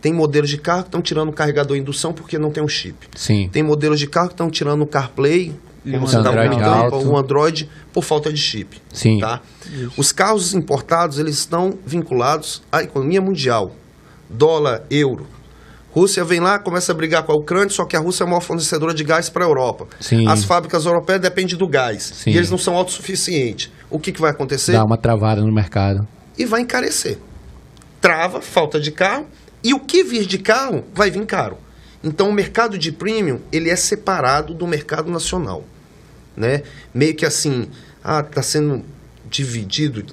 Tem modelos de carro que estão tirando o carregador em indução porque não tem um chip. Sim. Tem modelos de carro que estão tirando o CarPlay, como você estava Android comentando, Auto. o Android, por falta de chip. Sim. Tá? Os carros importados, eles estão vinculados à economia mundial. Dólar, euro. Rússia vem lá, começa a brigar com a Ucrânia, só que a Rússia é a maior fornecedora de gás para a Europa. Sim. As fábricas europeias dependem do gás. Sim. E eles não são autossuficientes. O que vai acontecer? Dá uma travada no mercado. E vai encarecer. Trava, falta de carro, e o que vir de carro vai vir caro. Então o mercado de premium, ele é separado do mercado nacional, né? Meio que assim, está sendo dividido.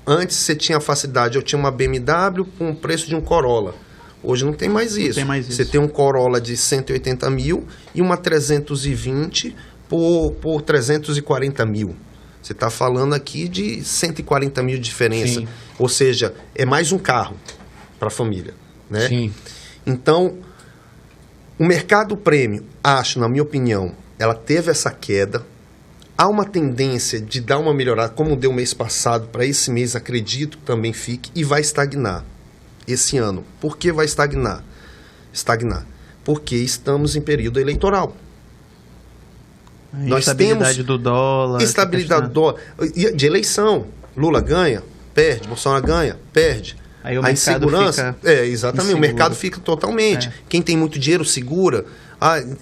Antes você tinha a facilidade, eu tinha uma BMW com o preço de um Corolla. Hoje não tem mais isso. Você tem um Corolla de 180 mil e uma 320 por 340 mil. Você está falando aqui de 140 mil de diferença. Sim. Ou seja, é mais um carro para a família, né? Sim. Então, O mercado prêmio, acho, na minha opinião, ela teve essa queda. Há uma tendência de dar uma melhorada, como deu mês passado, para esse mês, acredito que também fique, e vai estagnar esse ano. Por que vai estagnar? Porque estamos em período eleitoral. Nós Estabilidade temos do dólar. estabilidade do dólar, de eleição. Lula ganha, perde. Bolsonaro ganha, perde. Aí o a mercado insegurança, exatamente, inseguro. o mercado fica totalmente. Quem tem muito dinheiro segura.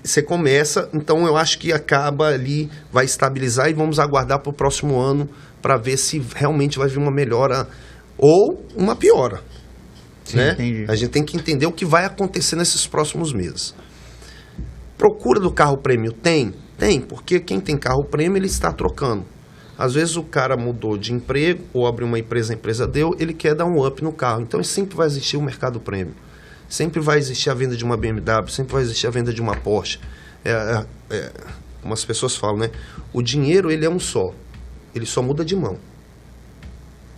Você começa, então eu acho que acaba ali, vai estabilizar e vamos aguardar para o próximo ano para ver se realmente vai vir uma melhora ou uma piora. Sim, né? entendi. A gente tem que entender o que vai acontecer nesses próximos meses. Procura do carro prêmio tem, porque quem tem carro prêmio ele está trocando. Às vezes o cara mudou de emprego ou abriu uma empresa, a empresa deu, ele quer dar um up no carro. Então sempre vai existir o mercado prêmio. Sempre vai existir a venda de uma BMW, sempre vai existir a venda de uma Porsche. Como as pessoas falam, né? O dinheiro, ele é um só. Ele só muda de mão.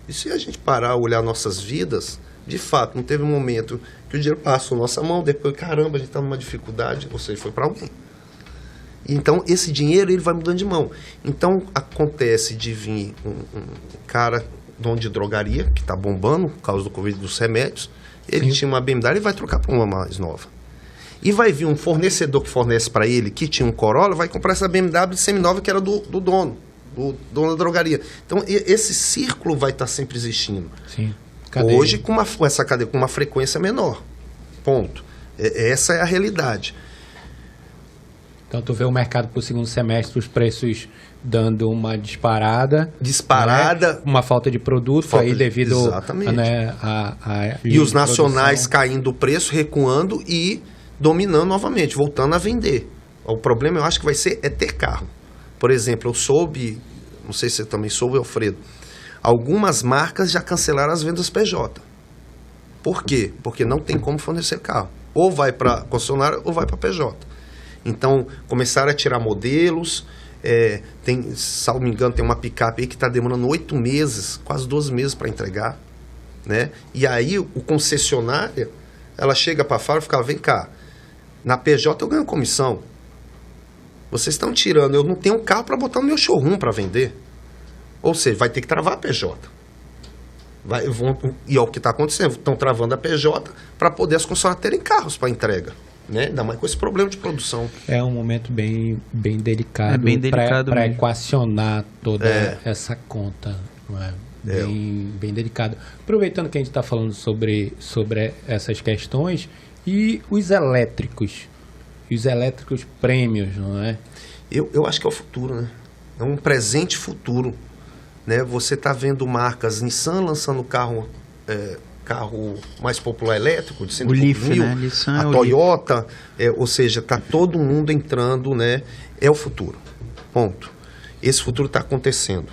E se a gente parar a olhar nossas vidas, de fato, não teve um momento que o dinheiro passou na nossa mão, depois, caramba, a gente está numa dificuldade, ou seja, foi para alguém. Então, esse dinheiro, ele vai mudando de mão. Então, acontece de vir um cara, dono de drogaria, que está bombando por causa do Covid, dos remédios. Ele tinha uma BMW, ele vai trocar para uma mais nova. E vai vir um fornecedor que fornece para ele, que tinha um Corolla, vai comprar essa BMW seminova que era do dono da drogaria. Então, esse círculo vai estar sempre existindo. Sim. Hoje, com essa cadeia com uma frequência menor. Ponto. Essa é a realidade. Então, tu vê o mercado para o segundo semestre, os preços dando uma disparada. Né? Uma falta de produto aí devido exatamente. A e os nacionais caindo o preço, recuando e dominando novamente, voltando a vender. O problema, eu acho que vai ser ter carro. Por exemplo, eu soube, não sei se você também soube, Alfredo, algumas marcas já cancelaram as vendas PJ. Por quê? Porque não tem como fornecer carro. Ou vai para concessionária ou vai para PJ. Então, começaram a tirar modelos. Salvo me engano, tem uma picape aí que está demorando 8 meses, quase 12 meses para entregar. Né? E aí, o concessionária, ela chega para a fábrica e fala, vem cá, na PJ eu ganho comissão. Vocês estão tirando, eu não tenho um carro para botar no meu showroom para vender. Ou seja, vai ter que travar a PJ. E é o que está acontecendo, estão travando a PJ para poder as concessionárias terem carros para entrega. Né? Ainda mais com esse problema de produção. É um momento bem delicado, para equacionar toda essa conta. Não é? Bem delicado. Aproveitando que a gente está falando sobre essas questões, e os elétricos prêmios, não é? Eu acho que é o futuro, né? É um presente futuro. Né? Você está vendo marcas, Nissan lançando carro mais popular elétrico, de 100 mil, né? Nissan, a Toyota, ou seja, está todo mundo entrando, né? É o futuro, ponto. Esse futuro está acontecendo.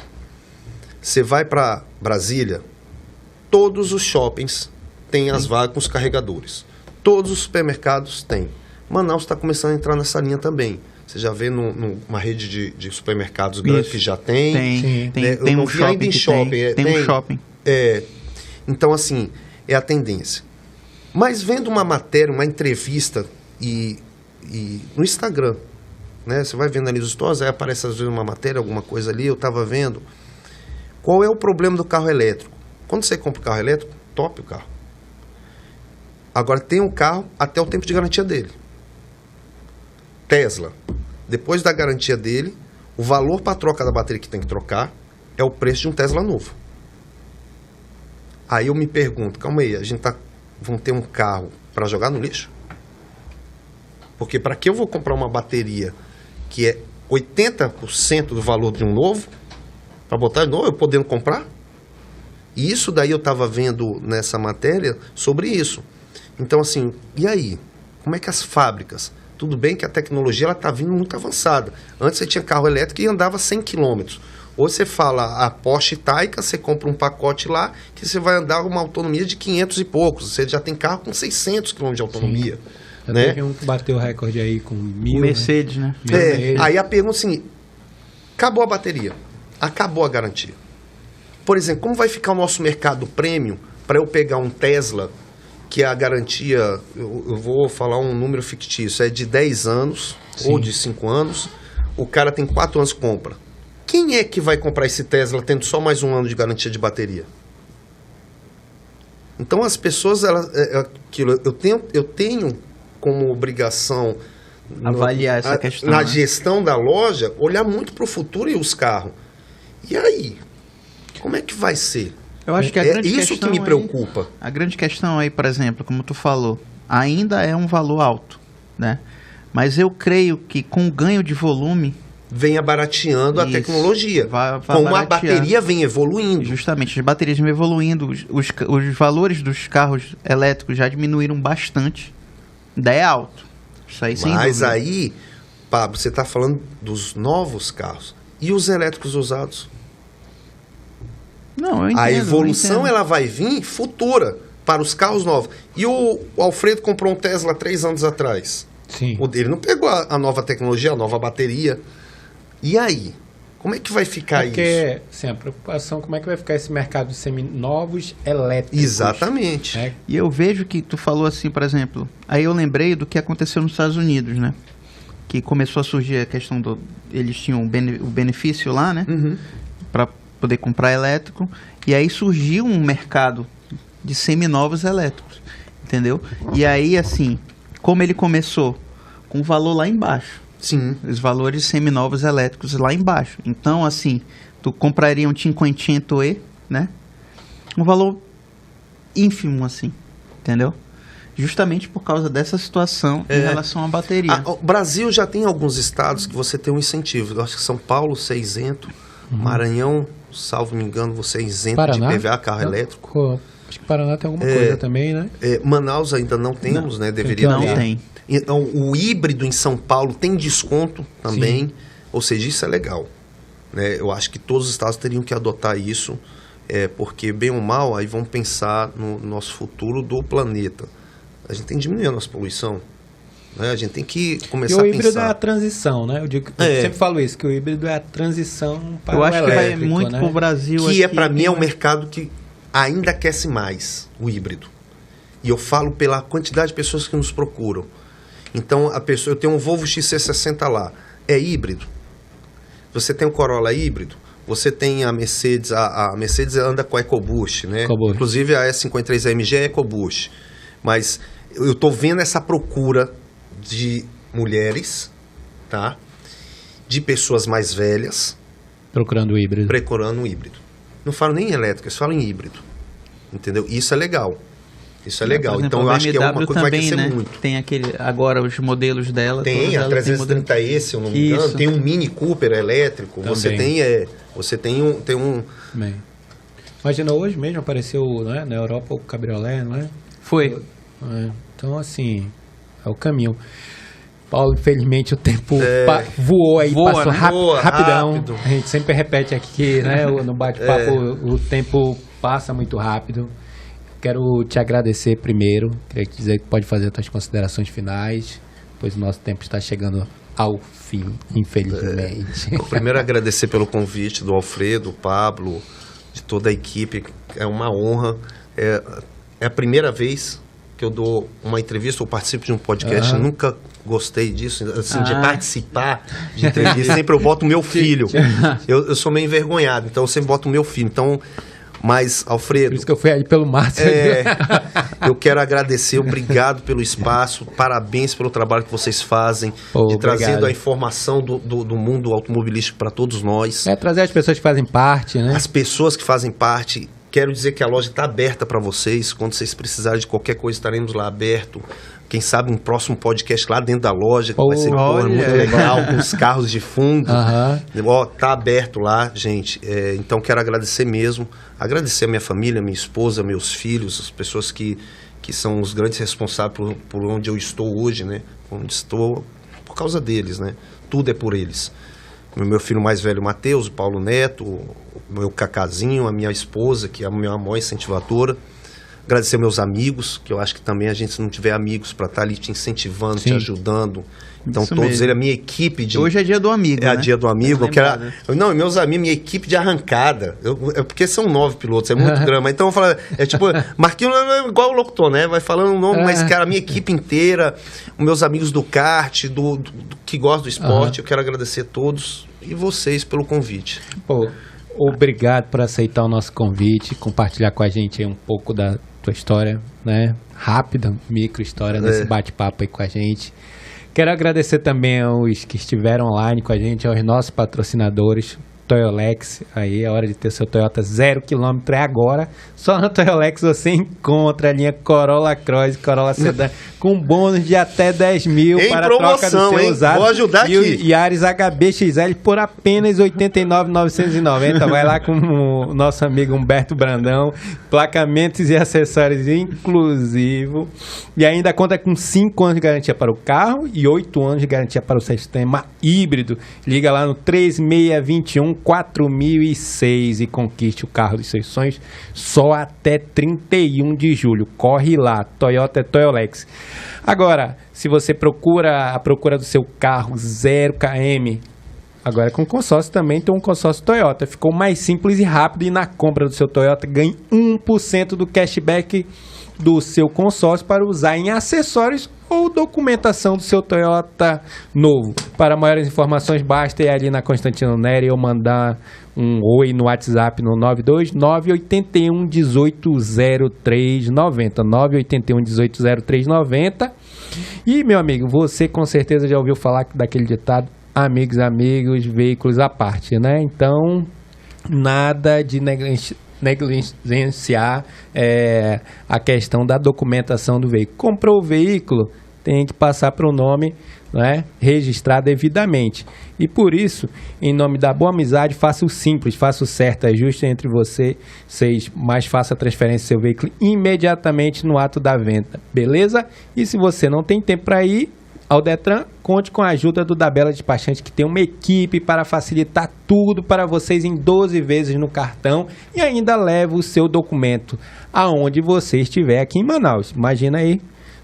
Você vai para Brasília, todos os shoppings têm as vagas com os carregadores, todos os supermercados têm. Manaus está começando a entrar nessa linha também. Você já vê numa rede de supermercados grandes que já tem. Tem um shopping ainda em shopping. Tem um shopping. Então, assim, é a tendência. Mas vendo uma matéria, uma entrevista e no Instagram, né? Você vai vendo ali os stories, aí aparece às vezes uma matéria, alguma coisa ali, eu estava vendo. Qual é o problema do carro elétrico? Quando você compra o carro elétrico, top o carro. Agora tem um carro até o tempo de garantia dele. Tesla, depois da garantia dele, o valor para a troca da bateria que tem que trocar é o preço de um Tesla novo. Aí eu me pergunto, calma aí, vamos ter um carro para jogar no lixo? Porque para que eu vou comprar uma bateria que é 80% do valor de um novo, para botar de novo, eu podendo comprar? E isso daí eu estava vendo nessa matéria sobre isso. Então, assim, e aí? Como é que as fábricas... Tudo bem que a tecnologia está vindo muito avançada. Antes você tinha carro elétrico e andava 100 km. Hoje você fala a Porsche Taycan, você compra um pacote lá que você vai andar uma autonomia de 500 e poucos. Você já tem carro com 600 km de autonomia. Né? Teve um que bateu o recorde aí com 1000. Mercedes, né? Aí a pergunta é assim, acabou a bateria, acabou a garantia. Por exemplo, como vai ficar o nosso mercado premium para eu pegar um Tesla que a garantia, eu vou falar um número fictício, é de 10 anos ou de 5 anos, o cara tem 4 anos compra. Quem é que vai comprar esse Tesla tendo só mais 1 ano de garantia de bateria? Então as pessoas, eu tenho como obrigação avaliar essa questão, na né? gestão da loja, olhar muito para o futuro e os carros. E aí? Como é que vai ser? Eu acho que a grande isso questão que me preocupa. A grande questão aí, por exemplo, como tu falou, ainda é um valor alto, né? Mas eu creio que com o ganho de volume venha barateando a tecnologia. Vai como a barateando. bateria vem evoluindo. Justamente, as baterias vêm evoluindo, os valores dos carros elétricos já diminuíram bastante. Ainda é alto. Isso aí, sem Mas dúvida. aí, Pablo, você está falando dos novos carros. E os elétricos usados? Não, eu entendo, A evolução eu entendo. ela vai vir futura para os carros novos. E o Alfredo comprou um Tesla 3 anos atrás. Sim. Ele não pegou a nova tecnologia, a nova bateria. E aí? Como é que vai ficar isso? Porque, assim, a preocupação, como é que vai ficar esse mercado de seminovos elétricos? Exatamente. Né? E eu vejo que tu falou assim, por exemplo, aí eu lembrei do que aconteceu nos Estados Unidos, né? Que começou a surgir a questão do... Eles tinham o benefício lá, né? Para poder comprar elétrico. E aí surgiu um mercado de seminovos elétricos, entendeu? E aí, assim, como ele começou? Com o valor lá embaixo. Sim. Os valores seminovos elétricos lá embaixo. Então, assim, tu compraria um 500e, né? Um valor ínfimo, assim, entendeu? Justamente por causa dessa situação em relação à bateria. O Brasil já tem alguns estados que você tem um incentivo. Eu acho que São Paulo você é isento, Maranhão, salvo me engano, você é isento Paraná? de PVA, carro elétrico. Acho que Paraná tem alguma coisa também, né? Manaus ainda não temos, né? Deveria Não ter. tem. Então, o híbrido em São Paulo tem desconto também. Sim. Ou seja, isso é legal. Né? Eu acho que todos os estados teriam que adotar isso, porque, bem ou mal, aí vão pensar no nosso futuro do planeta. A gente tem que diminuir a nossa poluição. Né? A gente tem que E começar o a híbrido é a pensar. transição, né? Eu sempre falo isso, que o híbrido é a transição para Eu o acho que vai elétrico, muito né? pro Brasil Que aqui. para mim é um mercado que ainda aquece mais, o híbrido. E eu falo pela quantidade de pessoas que nos procuram. Então, eu tenho um Volvo XC60 lá, é híbrido. Você tem um Corolla híbrido, você tem a Mercedes, a Mercedes anda com a EcoBoost, né? EcoBoost. Inclusive a S53 AMG é EcoBoost. Mas eu estou vendo essa procura de mulheres, tá? De pessoas mais velhas, Procurando o híbrido. procurando um híbrido. Não falo nem em elétrico, eles falam em híbrido. Entendeu? Isso é legal. Isso é legal. Por exemplo, Então eu a acho que é uma BMW coisa que vai também, crescer né? muito. Tem aquele, agora os modelos dela. Tem todas a elas têm 330E, se eu não me engano. Isso. Tem um Mini Cooper elétrico. Também. Você tem um Bem. Imagina, hoje mesmo apareceu, né, na Europa o cabriolé, não é? Foi. Então, assim, é o caminho. Paulo, infelizmente o tempo voou aí, Voa, passou né? Voa rapidão. rápido. A gente sempre repete aqui, né, no bate-papo, o tempo passa muito rápido. Quero te agradecer primeiro, queria te dizer que pode fazer as tuas considerações finais, pois o nosso tempo está chegando ao fim, infelizmente. Primeiro agradecer pelo convite do Alfredo, do Pablo, de toda a equipe. É uma honra. É a primeira vez que eu dou uma entrevista ou participo de um podcast. Aham. Nunca gostei disso, assim, de participar de entrevista. Sempre eu boto o meu filho. Eu sou meio envergonhado, então eu sempre boto o meu filho. Então, mas, Alfredo, Por isso que eu fui aí pelo Márcio. eu quero agradecer, obrigado pelo espaço, parabéns pelo trabalho que vocês fazem, Pô, de trazendo obrigado. a informação do mundo automobilístico para todos nós. Trazer as pessoas que fazem parte, né? As pessoas que fazem parte, quero dizer que a loja está aberta para vocês. Quando vocês precisarem de qualquer coisa, estaremos lá aberto. Quem sabe um próximo podcast lá dentro da loja, que vai ser olha. muito legal, com os carros de fundo. Aham. Tá aberto lá, gente. Então quero agradecer mesmo. Agradecer a minha família, minha esposa, meus filhos, as pessoas que são os grandes responsáveis por onde eu estou hoje, né? Onde estou por causa deles, né? Tudo é por eles. O meu filho mais velho, Matheus, o Paulo Neto, o meu Cacazinho, a minha esposa, que é a minha maior incentivadora, Agradecer meus amigos, que eu acho que também a gente, se não tiver amigos para estar ali te incentivando, Sim. te ajudando. Então, Isso todos mesmo. eles, a minha equipe de... Hoje é dia do amigo, É né? a dia do amigo. Bem Eu quero... lembrado. Não, meus amigos, minha equipe de arrancada. Porque são 9 pilotos, é muito grama. Então, eu falo, é tipo, Marquinhos é igual o locutor, né? Vai falando o nome, mas, cara, a minha equipe inteira, os meus amigos do kart, do que gostam do esporte, eu quero agradecer a todos e vocês pelo convite. Pô, obrigado por aceitar o nosso convite, compartilhar com a gente aí um pouco da tua história, né? Rápida, micro história nesse bate-papo aí com a gente. Quero agradecer também aos que estiveram online com a gente, aos nossos patrocinadores, Toyolex, aí é hora de ter seu Toyota 0 km, é agora. Só na Toyolex você encontra a linha Corolla Cross, Corolla Sedan, com bônus de até 10 mil Em para promoção, troca do seu hein? usado. Vou ajudar e aqui. o Yaris HB XL por apenas R$ 89.990. Vai lá com o nosso amigo Humberto Brandão, placamentos e acessórios inclusivo. E ainda conta com 5 anos de garantia para o carro e 8 anos de garantia para o sistema híbrido. Liga lá no 3621-4006 e conquiste o carro dos seus sonhos só até 31 de julho. Corre lá, Toyota Toyolex. Agora, se você procura do seu carro 0 km, agora com consórcio também tem um consórcio Toyota. Ficou mais simples e rápido e na compra do seu Toyota ganhe 1% do cashback do seu consórcio para usar em acessórios ou documentação do seu Toyota novo. Para maiores informações, basta ir ali na Constantino Nery ou mandar um oi no WhatsApp no 92981180390, 981180390. E, meu amigo, você com certeza já ouviu falar daquele ditado, amigos, veículos à parte, né? Então, nada de negligenciar a questão da documentação do veículo. Comprou o veículo, tem que passar para o nome, né, registrar devidamente. E por isso, em nome da boa amizade, faça o simples, faça o certo, ajuste entre vocês, mas faça a transferência do seu veículo imediatamente no ato da venda, beleza? E se você não tem tempo para ir ao Detran, conte com a ajuda do Dabella Despachante, que tem uma equipe para facilitar tudo para vocês em 12 vezes no cartão e ainda leva o seu documento aonde você estiver aqui em Manaus. Imagina aí,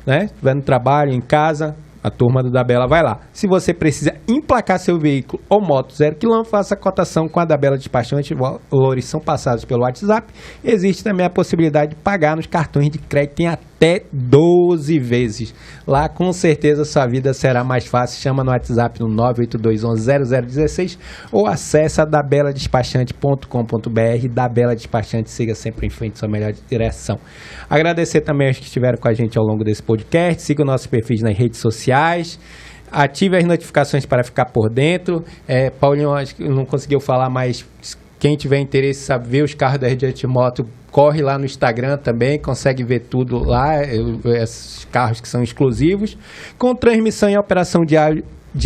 né? Estiver no trabalho, em casa, a turma do Dabella vai lá. Se você precisa emplacar seu veículo ou moto 0 km, faça a cotação com a Dabella Despachante. Valores são passados pelo WhatsApp. Existe também a possibilidade de pagar nos cartões de crédito em até 12 vezes. Lá com certeza sua vida será mais fácil. Chama no WhatsApp no 982110016 ou acesse a dabeladespachante.com.br. Dabella Despachante, siga sempre em frente, sua melhor direção. Agradecer também aos que estiveram com a gente ao longo desse podcast. Siga o nosso perfil nas redes sociais. Ative as notificações para ficar por dentro. Paulinho, acho que não conseguiu falar, mas quem tiver interesse, sabe, ver os carros da Radiante Moto, corre lá no Instagram também, consegue ver tudo lá, esses carros que são exclusivos, com transmissão e operação de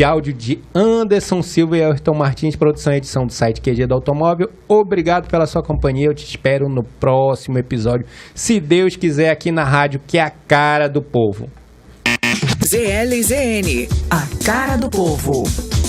áudio de Anderson Silva e Ayrton Martins, produção e edição do site QG do Automóvel. Obrigado pela sua companhia, eu te espero no próximo episódio, se Deus quiser, aqui na rádio, que é a cara do povo. ZLZN, a cara do povo.